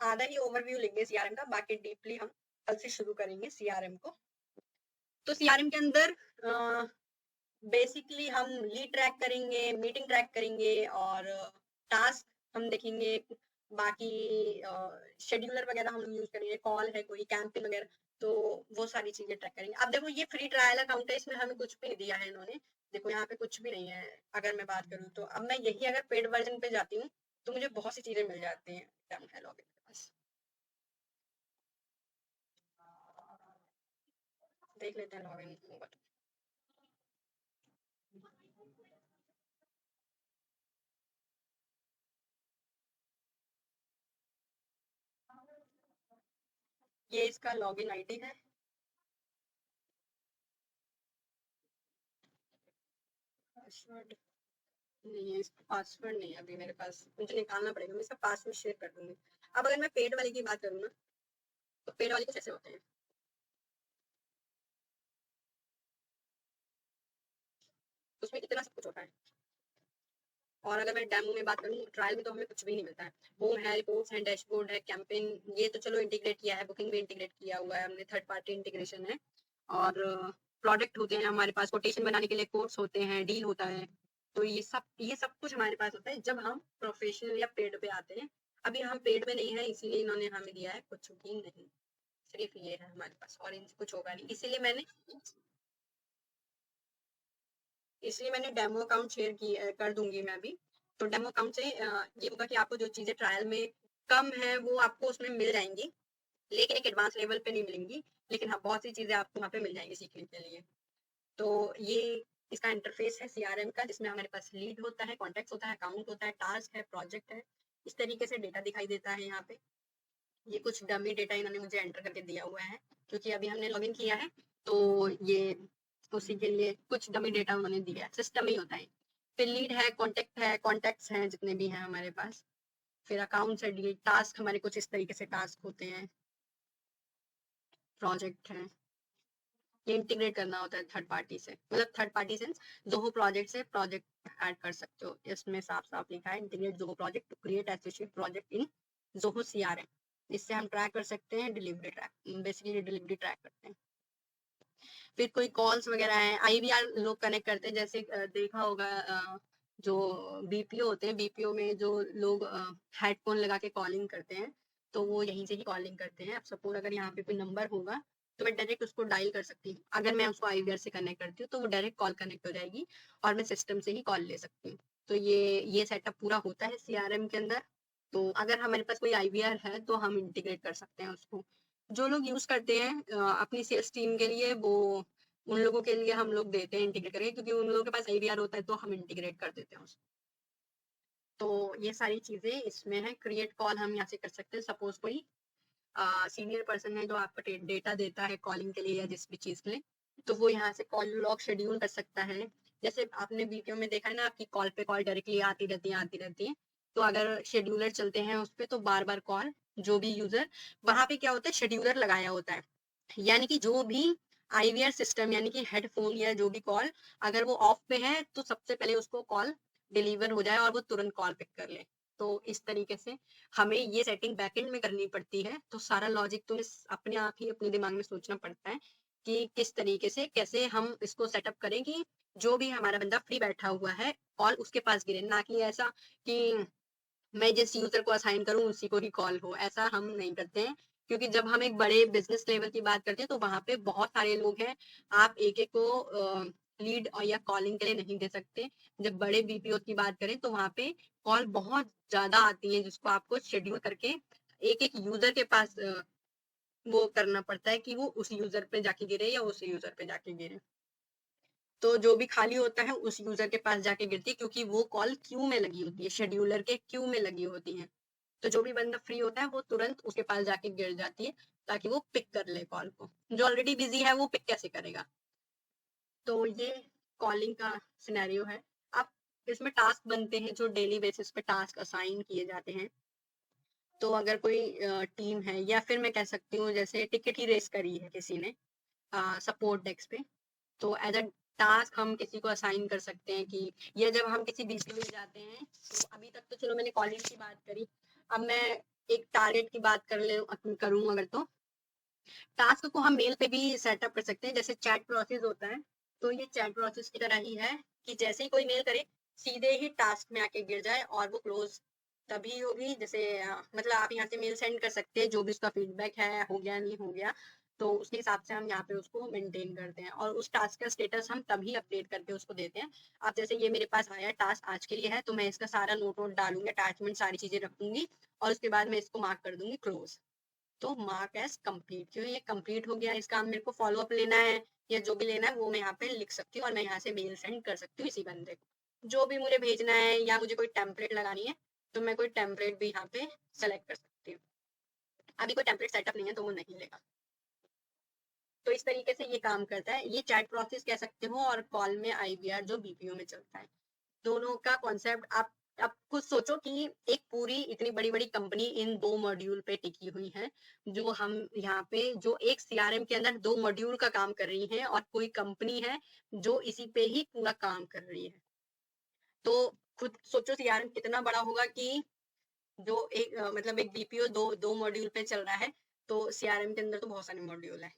आधा ही ओवरव्यू लेंगे सीआरएम का, बाकी डीपली हम कल से शुरू करेंगे सीआरएम को। तो सीआरएम के अंदर बेसिकली हम लीड ट्रैक करेंगे, मीटिंग ट्रैक करेंगे और टास्क हम देखेंगे। बाकी शेड्यूलर वगैरह हम यूज करेंगे, कॉल है कोई, कैंपिंग वगैरह, तो वो सारी चीजें ट्रैक करेंगे। अब देखो ये फ्री ट्रायल अकाउंट है, इसमें हमें कुछ भी नहीं दिया है इन्होंने। देखो यहाँ पे कुछ भी नहीं है। अगर मैं बात करूँ तो अब मैं यही अगर पेड वर्जन पे जाती हूँ तो मुझे बहुत सी चीजें मिल जाती हैं। है लॉगिन के पास, देख लेते हैं लॉगिन होगा तो। ये इसका लॉगिन आईडी है। पासवर्ड नहीं है, इसका पासवर्ड नहीं है अभी मेरे पास, मुझे निकालना पड़ेगा, मैं इसका पासवर्ड शेयर कर दूंगी। अब अगर मैं पेड वाले की बात करूँ ना, तो पेड वाले कुछ ऐसे होते हैं। उसमें इतना सब कुछ होता है। और अगर मैं डेमो में बात करूँ, ट्रायल में तो हमें कुछ भी नहीं मिलता है। होम है, रिपोर्ट्स है, डैशबोर्ड है, कैंपेन, ये तो चलो इंटीग्रेट किया है, बुकिंग भी इंटीग्रेट किया हुआ है हमने, थर्ड पार्टी इंटीग्रेशन है। और प्रोडक्ट होते हैं हमारे पास, कोटेशन बनाने के लिए कोर्स होते हैं, डील होता है। तो ये सब कुछ हमारे पास होता है जब हम प्रोफेशनल या पेड पे आते हैं। अभी हम पेड में नहीं है, इसीलिए इन्होंने हमें दिया है कुछ भी नहीं, सिर्फ ये है हमारे पास और इनसे कुछ होगा नहीं। इसलिए मैंने डेमो अकाउंट शेयर की कर दूंगी मैं भी। तो डेमो अकाउंट से ये होगा कि आपको जो चीजें ट्रायल में कम है वो आपको उसमें मिल जाएंगी, लेकिन एक एडवांस लेवल पे नहीं मिलेंगी। लेकिन हाँ, बहुत सी चीजें आपको वहाँ पे मिल जाएंगी सीखने के लिए। तो ये इसका इंटरफेस है सीआरएम का, जिसमें हमारे पास लीड होता है, कॉन्टेक्ट होता है, अकाउंट होता है, टास्क है, प्रोजेक्ट है। इस तरीके से डेटा दिखाई देता है यहाँ पे। ये कुछ डमी डेटा इन्होंने मुझे एंटर करके दिया हुआ है, क्योंकि अभी हमने लॉगिन किया है। तो ये उसी के लिए कुछ डमी डेटा उन्होंने दिया है, सिस्टम ही होता है। फिर लीड है, कॉन्टेक्ट्स हैं जितने भी हैं हमारे पास। फिर अकाउंट्स है, डिलीट, टास्क हमारे कुछ इस तरीके से टास्क होते हैं, प्रोजेक्ट है। ये इंटीग्रेट करना होता है थर्ड पार्टी से, मतलब थर्ड पार्टी से जोहो प्रोजेक्ट से प्रोजेक्ट ऐड कर सकते हो। इसमें साफ साफ लिखा है, integrate Zoho project to create associate project in Zoho CRM. इससे हम ट्रैक कर सकते हैं delivery track, basically delivery track करते हैं। फिर कोई कॉल्स वगैरह है, आईवीआर लोग कनेक्ट करते हैं, जैसे देखा होगा जो बीपीओ होते हैं, बीपीओ में जो लोग हेडफोन लगा के कॉलिंग करते हैं, तो वो यहीं से ही कॉलिंग करते हैं। अब सपोज अगर यहाँ पे कोई नंबर होगा तो मैं डायरेक्ट उसको डायल कर सकती हूँ। अगर मैं उसको आईवीआर से कनेक्ट करती हूँ तो वो डायरेक्ट कॉल कनेक्ट हो जाएगी और मैं सिस्टम से ही कॉल ले सकती हूँ। तो ये सेटअप पूरा होता है सीआरएम के अंदर। तो अगर हमारे पास कोई आईवीआर है तो हम इंटीग्रेट कर सकते हैं उसको। जो लोग यूज करते हैं अपनी सेल्स टीम के लिए, वो उन लोगों के लिए हम लोग देते हैं इंटीग्रेट करके, क्योंकि उन लोगों के पास आईवीआर होता है तो हम इंटीग्रेट कर देते हैं उसको। तो ये सारी चीजें इसमें है। क्रिएट कॉल हम यहाँ से कर सकते हैं। सपोज कोई सीनियर पर्सन है जो आपका डेटा देता है कॉलिंग के लिए या जिस भी चीज के लिए, तो वो यहाँ से कॉल लॉग शेड्यूल कर सकता है। जैसे आपने वीडियो में देखा है ना, आपकी कॉल पे कॉल डायरेक्टली आती रहती है। तो अगर शेड्यूलर चलते हैं उस पर, तो बार बार कॉल, जो भी यूजर वहां पे क्या होता है, शेड्यूलर लगाया होता है। यानी कि जो भी आईवीआर सिस्टम, यानी कि हेडफोन या जो भी कॉल, अगर वो ऑफ पे है तो सबसे पहले उसको कॉल डिलीवर हो जाए और वो तुरंत कॉल पिक कर ले। तो इस तरीके से हमें ये सेटिंग बैकएंड में करनी पड़ती है। तो सारा लॉजिक तो अपने आप ही अपने दिमाग में सोचना पड़ता है कि किस तरीके से कैसे हम इसको सेटअप करें कि जो भी हमारा बंदा फ्री बैठा हुआ है कॉल उसके पास गिरे, ना कि ऐसा कि मैं जिस यूजर को असाइन करूं उसी को ही कॉल हो। ऐसा हम नहीं करते हैं, क्योंकि जब हम एक बड़े बिजनेस लेवल की बात करते हैं तो वहां पे बहुत सारे लोग हैं। आप एक एक को लीड और या कॉलिंग के लिए नहीं दे सकते। जब बड़े बीपीओ की बात करें तो वहां पे कॉल बहुत ज्यादा आती है, जिसको आपको शेड्यूल करके एक एक यूजर के पास वो करना पड़ता है कि वो उस यूजर पे जाके गिरे या उस यूजर पे जाके गिरे। तो जो भी खाली होता है उस यूजर के पास जाके गिरती है, क्योंकि वो कॉल क्यू में लगी होती है, शेड्यूलर के क्यू में लगी होती है। तो जो भी बंदा फ्री होता है वो तुरंत उसके पास जाके गिर जाती है, ताकि वो पिक कर ले कॉल को। जो ऑलरेडी बिजी है वो पिक कैसे करेगा? तो ये कॉलिंग का सिनेरियो है। अब इसमें टास्क बनते हैं, जो डेली बेसिस पे टास्क असाइन किए जाते हैं। तो अगर कोई टीम है, या फिर मैं कह सकती हूँ जैसे टिकट ही रेस करी है किसी ने सपोर्ट डेस्क पे, तो एज अ टास्क हम किसी को असाइन कर सकते हैं कि ये जब हम किसी बीच में जाते हैं। तो अभी तक तो चलो मैंने कॉलिंग की बात करी, अब मैं एक टारगेट की बात करूँ अगर, तो टास्क को हम मेल पे भी सेटअप कर सकते हैं, जैसे चैट प्रोसेस होता है। तो ये चैट प्रोसेस की तरह ही है कि जैसे ही कोई मेल करे सीधे ही टास्क में आके गिर जाए, और वो क्लोज तभी होगी जैसे मतलब आप यहाँ से मेल सेंड कर सकते हैं, जो भी उसका फीडबैक है, हो गया नहीं हो गया, तो उसके हिसाब से हम यहाँ पे उसको मेंटेन करते हैं, और उस टास्क का स्टेटस हम तभी अपडेट करके उसको देते हैं। अब जैसे ये मेरे पास आया टास्क आज के लिए है, तो मैं इसका सारा नोट वोट डालूंगी, अटैचमेंट सारी चीजें रखूंगी, और उसके बाद मैं इसको मार्क कर दूंगी क्लोज। तो मार्क एज कंप्लीट, क्यों ये कंप्लीट हो गया, इसका मेरे को फॉलो अप लेना है या जो भी लेना है वो मैं यहाँ पे लिख सकती हूँ, और मैं यहाँ से मेल सेंड कर सकती हूँ इसी बंदे को। जो भी मुझे भेजना है या मुझे कोई टेम्पलेट लगानी है, तो मैं कोई टेम्पलेट भी यहाँ पे सेलेक्ट कर सकती हूँ। अभी कोई टेम्पलेट सेटअप नहीं है तो वो नहीं लेगा। तो इस तरीके से ये काम करता है, ये चैट प्रोसेस कह सकते हो, और कॉल में आईवीआर जो बीपीओ में चलता है। दोनों का कॉन्सेप्ट आप खुद सोचो कि एक पूरी इतनी बड़ी बड़ी कंपनी इन दो मॉड्यूल पे टिकी हुई है, जो हम यहाँ पे जो एक सीआरएम के अंदर दो मॉड्यूल का काम कर रही है, और कोई कंपनी है जो इसी पे ही पूरा काम कर रही है। तो खुद सोचो सीआरएम कितना बड़ा होगा कि जो एक मतलब एक बीपीओ दो मॉड्यूल पे चल रहा है, तो सीआरएम के अंदर तो बहुत सारे मॉड्यूल है।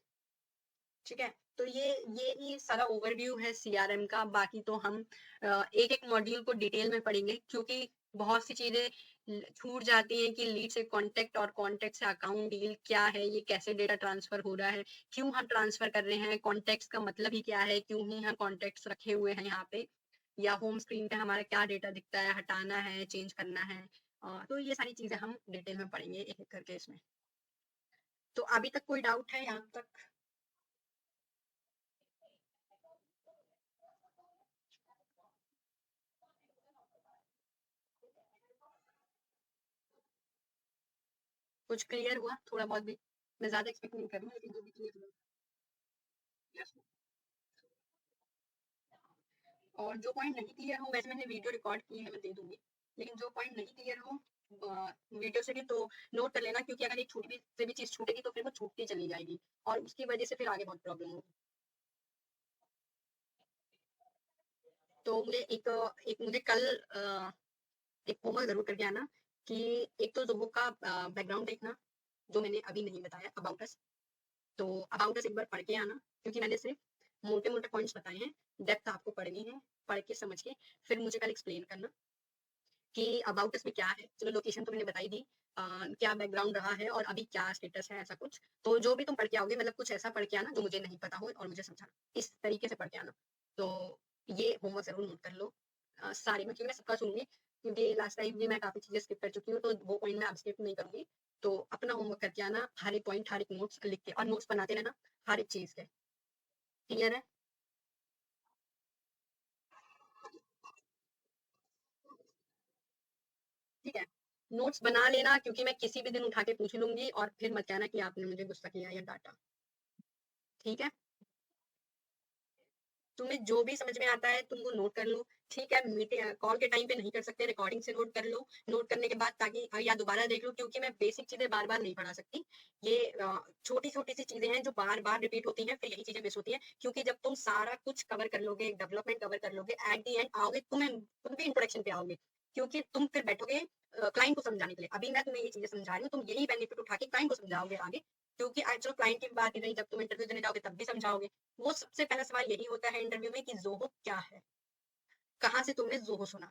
ठीक है, तो ये ही सारा ओवरव्यू है सीआरएम का। बाकी तो हम एक एक मॉड्यूल को डिटेल में पढ़ेंगे, क्योंकि बहुत सी चीजें छूट जाती हैं कि लीड से कॉन्टेक्ट और कॉन्टेक्ट से अकाउंट डील क्या है, ये कैसे डेटा ट्रांसफर हो रहा है, क्यों हम ट्रांसफर कर रहे हैं, कॉन्टेक्ट का मतलब ही क्या है, क्यों ही हम कॉन्टेक्ट रखे हुए हैं यहाँ पे, या होम स्क्रीन पे हमारा क्या डेटा दिखता है, हटाना है, चेंज करना है। तो ये सारी चीजें हम डिटेल में पढ़ेंगे एक एक करके इसमें। तो अभी तक कोई डाउट है यहाँ तक? कुछ क्लियर हुआ थोड़ा बहुत भी? मैं ज्यादा एक्सपेक्ट नहीं कर रही हूँ, लेकिन जो भी क्लियर हुआ। Yes. और जो पॉइंट नहीं क्लियर हो, वैसे मैंने वीडियो रिकॉर्ड की है, मैं दे दूंगी, लेकिन जो पॉइंट नहीं क्लियर हो वीडियो से भी तो नोट कर लेना, क्योंकि अगर एक छोटी भी से भी चीज छूटेगी तो फिर वो छूटती चली जाएगी, और उसकी वजह से फिर आगे बहुत प्रॉब्लम होगी। तो मुझे एक मुझे कल एक होमवर्क जरूर करके आना, कि एक तो जोबो का बैकग्राउंड देखना, जो मैंने अभी नहीं बताया अबाउट अस। तो अबाउट अस एक बार पढ़ के आना, क्योंकि मैंने सिर्फ मोटे मोटे पॉइंट्स बताए हैं, डेप्थ आपको पढ़नी है, पढ़ के समझ के फिर मुझे कल एक्सप्लेन करना कि अबाउट अस में क्या है। चलो लोकेशन तो मैंने बताई दी, क्या बैकग्राउंड रहा है और अभी क्या स्टेटस है, ऐसा कुछ। तो जो भी तुम पढ़ के आओगे, मतलब कुछ ऐसा पढ़ के आना जो मुझे नहीं पता हो और मुझे समझाना, इस तरीके से पढ़ के आना। तो ये होमवर्क जरूर नोट कर लो सारी में, क्योंकि मैं सबका सुनूंगी, क्योंकि लास्ट टाइम भी मैं काफी चीजें स्किप कर चुकी हूँ, तो वो पॉइंट मैं अब स्किप नहीं करूंगी। तो अपना होमवर्क करके आना, हर एक पॉइंट, हर एक नोट्स लिख के, और नोट्स बनाते रहना हर एक चीज के। क्लियर है? ठीक है, नोट्स बना लेना, क्योंकि मैं किसी भी दिन उठा के पूछ लूंगी, और फिर मत कहना कि आपने मुझे गुस्सा किया या डांटा। ठीक है, तुम्हें जो भी समझ में आता है तुम वो नोट कर लो। ठीक है, मीटिंग कॉल के टाइम पे नहीं कर सकते, रिकॉर्डिंग से नोट कर लो। नोट करने के बाद ताकि या दोबारा देख लो, क्योंकि मैं बेसिक चीजें बार बार नहीं पढ़ा सकती। ये छोटी छोटी सी चीजें हैं जो बार बार रिपीट होती हैं, फिर यही चीजें मिस होती हैं, क्योंकि जब तुम सारा कुछ कवर कर लोगे, डेवलपमेंट कवर कर लोगे, एट दी एंड आओगे तुम भी इंट्रोडक्शन पे आओगे, क्योंकि तुम फिर बैठोगे क्लाइंट को समझाने के लिए। अभी मैं तुम्हें ये चीजें समझा रही हूँ, तुम यही बेनिफिट उठा के क्लाइंट को समझाओगे आगे, क्योंकि आज चलो क्लाइंट की बात ही नहीं, जब तुम इंटरव्यू देने जाओगे तब भी समझाओगे। वो सबसे पहला सवाल यही होता है इंटरव्यू में कि जोहो क्या है, कहाँ से तुमने जोहो सुना।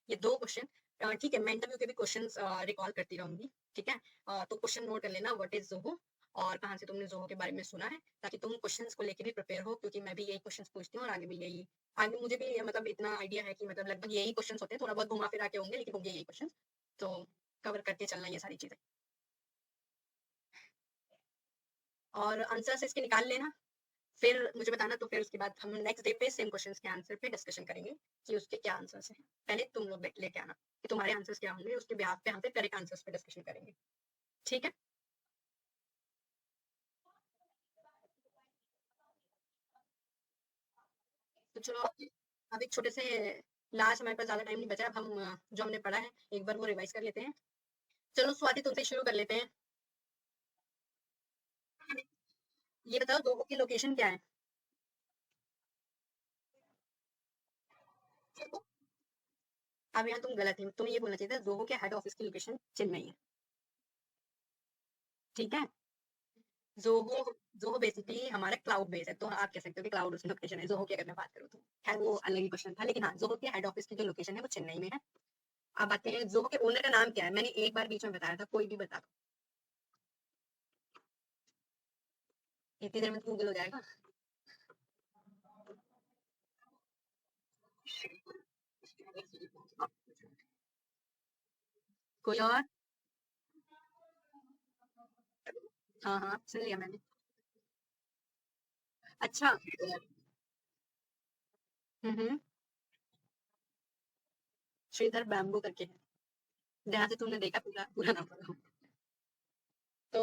ये दो क्वेश्चन, ठीक है, मैं इंटरव्यू के भी क्वेश्चन रिकॉल करती रहूंगी। ठीक है, तो क्वेश्चन नोट कर लेना, व्हाट इज जोहो, और कहाँ से तुमने जोहो के बारे में सुना है, ताकि तुम क्वेश्चंस को लेके भी प्रिपेयर हो, क्योंकि मैं भी यही क्वेश्चंस पूछती हूँ, और आगे भी यही, आगे मुझे भी मतलब इतना आइडिया है कि मतलब लगभग यही क्वेश्चंस होते हैं, थोड़ा बहुत घुमा फिरा के होंगे, लेकिन होंगे यही क्वेश्चन। तो कवर करके चलना ये सारी चीजें, और आंसर्स इसके निकाल लेना। फिर मुझे बताना, तो फिर उसके बाद हम नेक्स्ट डे पे सेम क्वेश्चंस के आंसर पे डिस्कशन करेंगे कि उसके क्या आंसर्स हैं। पहले तुम लोग लेके आना कि तुम्हारे आंसर्स क्या होंगे, उसके बिहाफ पे हम फिर करेक्ट आंसर्स पे डिस्कशन करेंगे। ठीक है। तो चलो अब एक छोटे से लास्ट, हमारे पास ज्यादा टाइम नहीं बचा, अब हम जो हमने पढ़ा है एक बार वो रिवाइज कर लेते हैं। चलो स्वाति, तुमसे शुरू कर लेते हैं। ये बताओ जोहो की लोकेशन क्या है। अब यहाँ तुम गलत है, तुम्हें ये बोलना चाहिए था जोहो के हेड ऑफिस की लोकेशन चेन्नई है। ठीक है। जोहो जोहो बेसिकली हमारा क्लाउड बेस है, तो आप कह सकते हो कि क्लाउड उसकी लोकेशन है। जोहो की अगर मैं बात करूँ तो खैर वो अलग ही क्वेश्चन था, लेकिन हाँ, जोहो के हेड ऑफिस की जो लोकेशन है वो चेन्नई में है। अब आते हैं जोहो के ओनर का नाम क्या है। मैंने एक बार बीच में बताया था, कोई भी बता दो। इतनी देर में गूगल हो जाएगा। कोई और। हाँ हाँ, सुन लिया मैंने। अच्छा। हम्म। श्रीधर बैम्बू करके है, जहाँ से तुमने देखा पूरा पूरा नाम पढ़ा। तो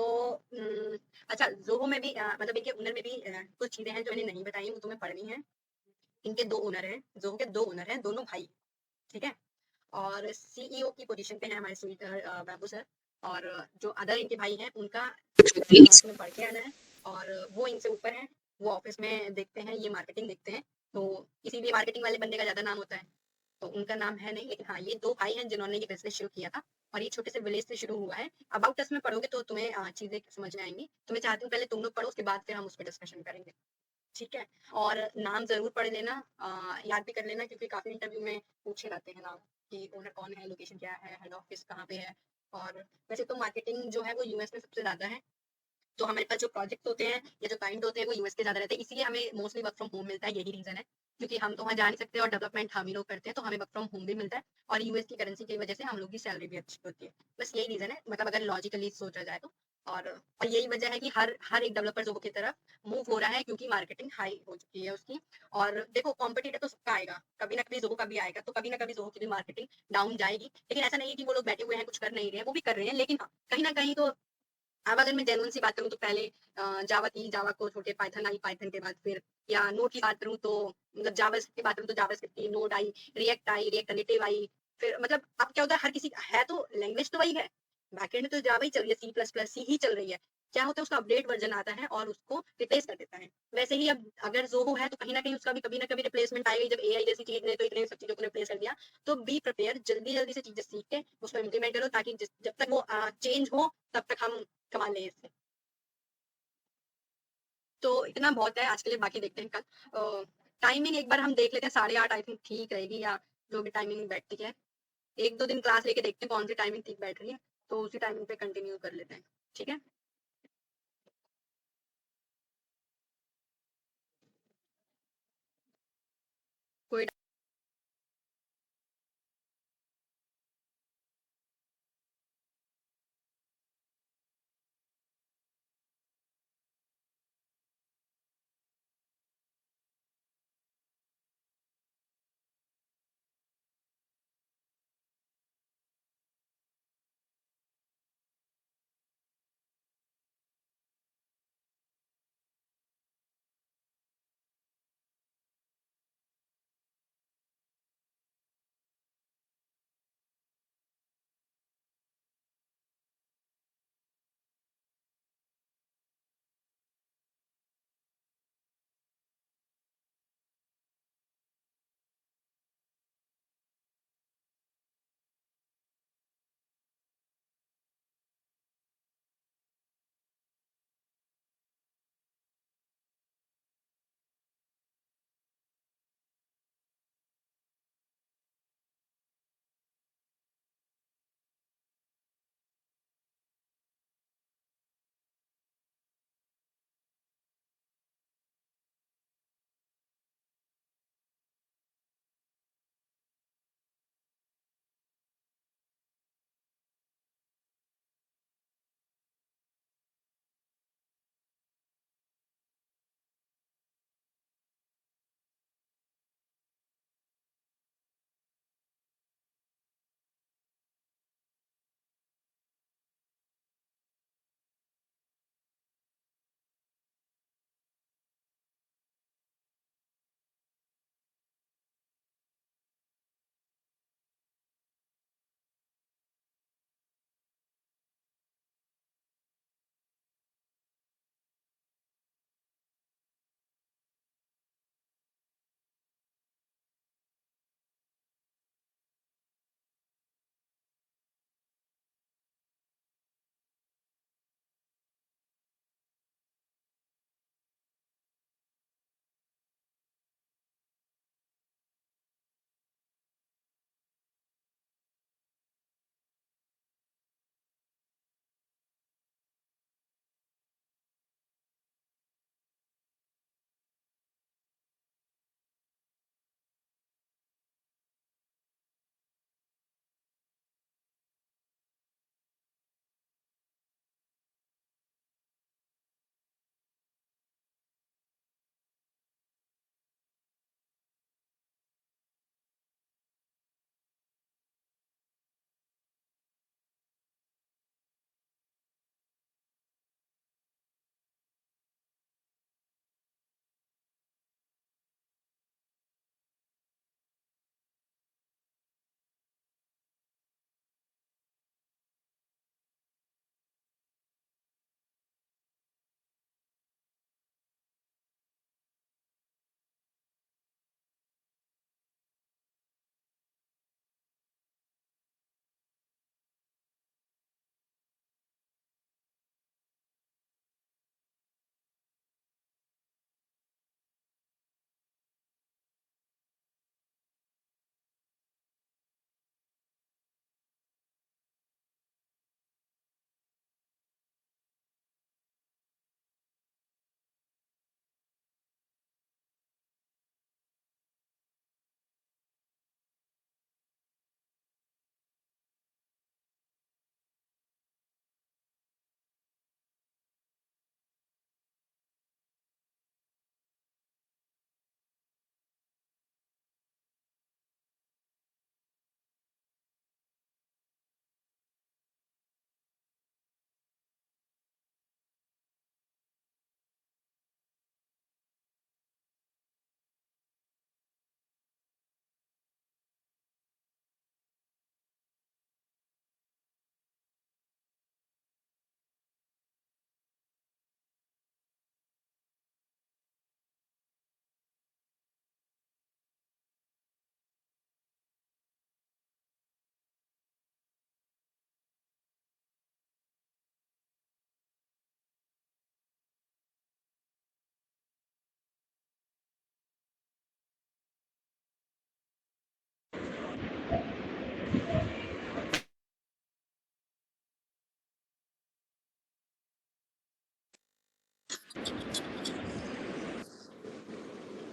अच्छा, जोहो में भी मतलब इनके ओनर में भी कुछ चीजें हैं जो इन्हें नहीं बताई, वो तुम्हें पढ़नी है। इनके दो ओनर हैं, जोहो के दो ओनर हैं, दोनों भाई। ठीक है। और सीईओ की पोजीशन पे है हमारे श्रीधर बाबू सर। और जो अदर इनके भाई हैं उनका तुम्हें पढ़ के आना है। और वो इनसे ऊपर है, वो ऑफिस में देखते हैं, ये मार्केटिंग देखते हैं। तो इसीलिए मार्केटिंग वाले बंदे का ज्यादा नाम होता है। तो उनका नाम है नहीं, लेकिन हाँ, ये दो भाई हैं जिन्होंने ये बिजनेस शुरू किया था। और ये छोटे से विलेज से शुरू हुआ है। अबाउट अस में पढ़ोगे तो तुम्हें चीजें समझ में आएंगी। तो मैं चाहती हूँ पहले तुम लोग पढ़ो, उसके बाद फिर हम उस पर डिस्कशन करेंगे। ठीक है। और नाम जरूर पढ़ लेना, याद भी कर लेना, क्योंकि काफी इंटरव्यू में पूछे जाते हैं नाम कि ओनर कौन है, लोकेशन क्या है, हेड ऑफिस कहाँ पे है। और वैसे तो मार्केटिंग जो है वो यूएस में सबसे ज्यादा है। तो हमारे पास जो प्रोजेक्ट होते हैं या जो क्लाइंट होते हैं वो यूएस के ज्यादा रहते हैं, इसीलिए हमें मोस्टली वर्क फ्रॉम होम मिलता है, यही रीजन है। क्योंकि हम तो वहाँ जा नहीं सकते और डेवलपमेंट हम ही लोग करते हैं, तो हमें वर्क फ्रॉम होम भी मिलता है। और यूएस की करेंसी की वजह से हम लोग की सैलरी भी अच्छी होती है। बस यही रीजन है, मतलब अगर लॉजिकली सोचा जाए तो। और यही वजह है कि हर हर एक डेवलपर जोहो की तरफ मूव हो रहा है, क्योंकि मार्केटिंग हाई हो चुकी है उसकी। और देखो, कॉम्पिटिटर तो सबका आएगा, कभी ना कभी जोहो का भी आएगा, तो कभी ना कभी जोहो की भी मार्केटिंग डाउन जाएगी। लेकिन ऐसा नहीं है कि वो लोग बैठे हुए हैं कुछ कर नहीं रहे हैं, वो भी कर रहे हैं, लेकिन हाँ, कहीं ना कहीं तो। अब अगर मैं जेन्युइन सी बात करूँ तो पहले जावा थी, जावा को छोड़ के पाइथन आई, पाइथन के बाद फिर या नोड की बात करूँ तो मतलब जावा की बात करूँ तो जावा स्क्रिप्ट की, नोड आई, रिएक्ट नेटिव आई। फिर मतलब अब क्या होता है, हर किसी है तो लैंग्वेज तो वही है। बैकएंड में तो जावा ही चल रही है, सी प्लस प्लस सी ही चल रही है। क्या होता है, उसका अपडेट वर्जन आता है और उसको रिप्लेस कर देता है। वैसे ही अब अगर जोहो है तो कहीं ना कहीं उसका भी कभी ना कभी रिप्लेसमेंट आएगी। जब एआई जैसी चीज ने तो इतने सब चीजों को रिप्लेस कर दिया, तो बी प्रिपेयर, जल्दी जल्दी से चीजें सीख के उसको इम्प्लीमेंट करो, ताकि जब तक वो चेंज हो तब तक हम कमा लें इससे। तो इतना बहुत है आज के लिए, बाकी देखते हैं कल। टाइमिंग एक बार हम देख लेते हैं, 8:30 आई थिंक ठीक रहेगी, या जो भी टाइमिंग बैठती है। एक दो दिन क्लास लेके देखते हैं कौन सी टाइमिंग ठीक बैठ रही है, तो उसी टाइमिंग पे कंटिन्यू कर लेते हैं। ठीक है। कोई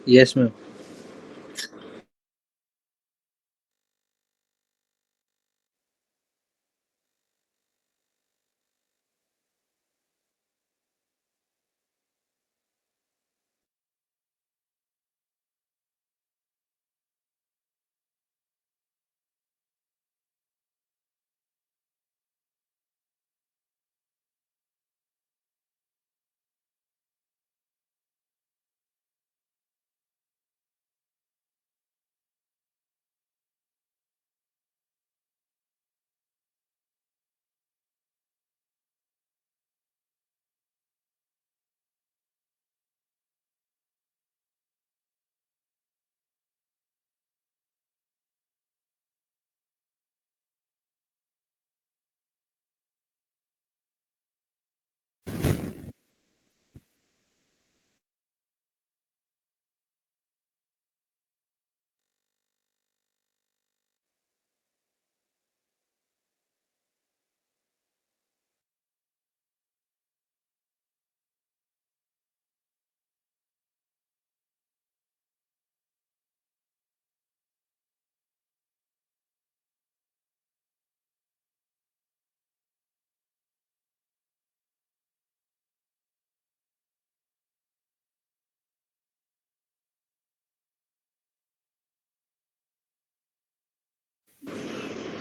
यस मैम।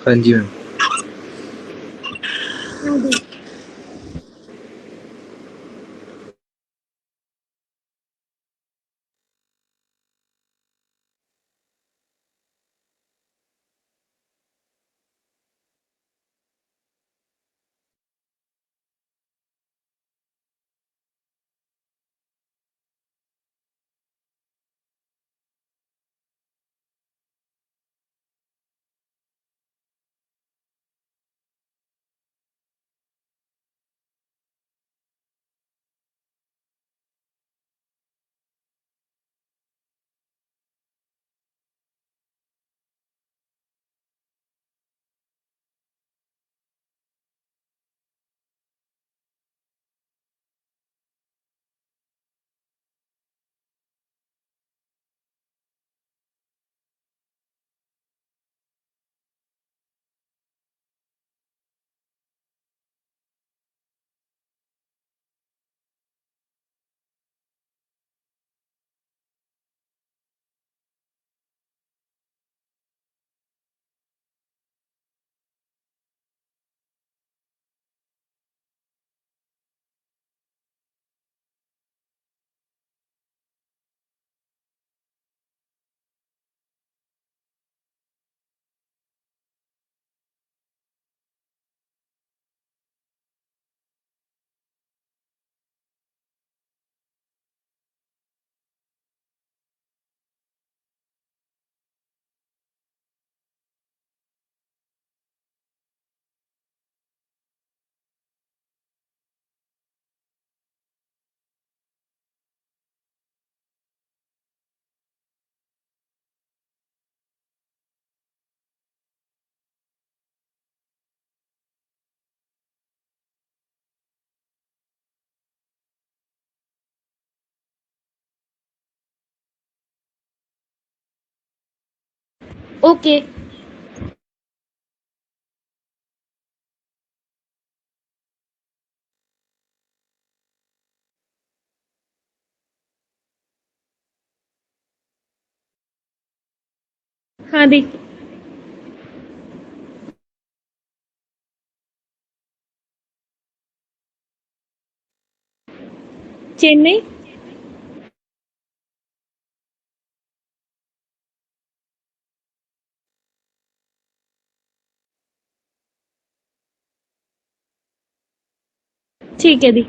हाँ जी मैम। हाँ जी। ओके। हाँ दी। चेन्नई। ठीक है दी।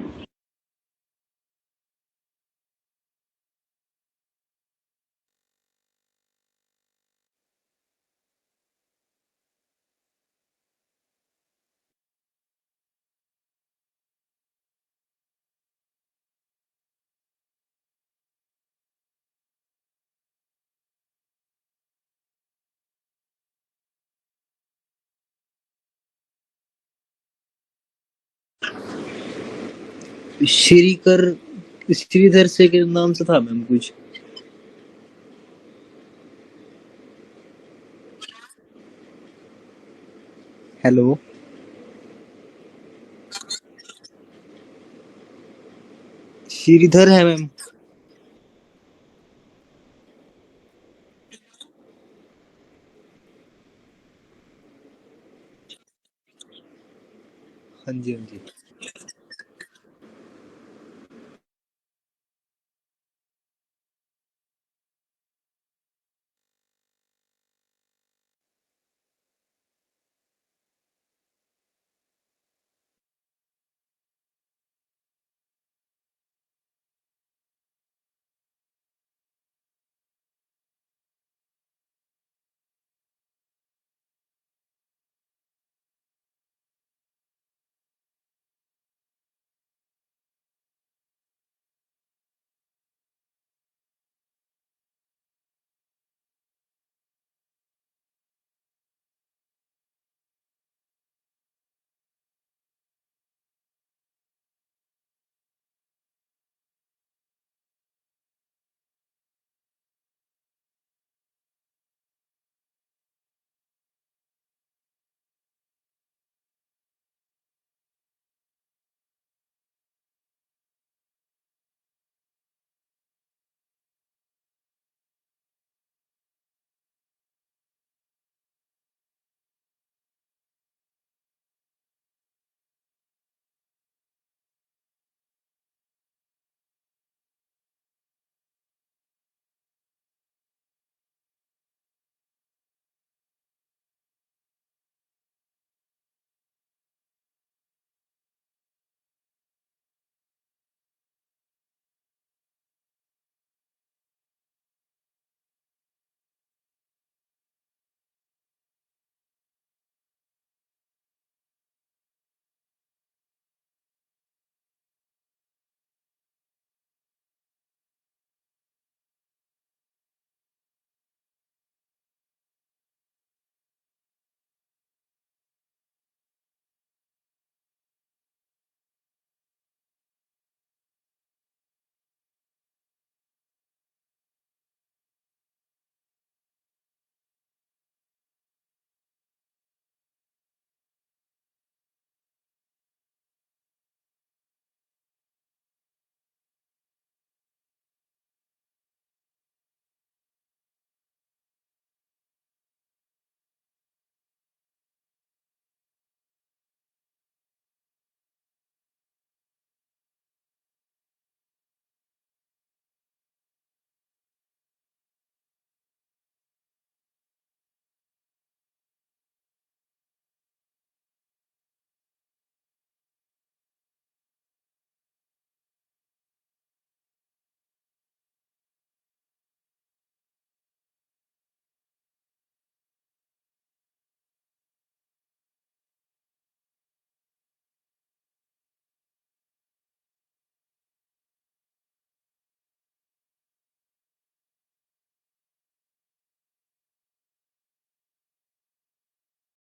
श्रीकर श्रीधर से के नाम से था मैम कुछ। हेलो श्रीधर है मैम। हाँ जी हाँ जी।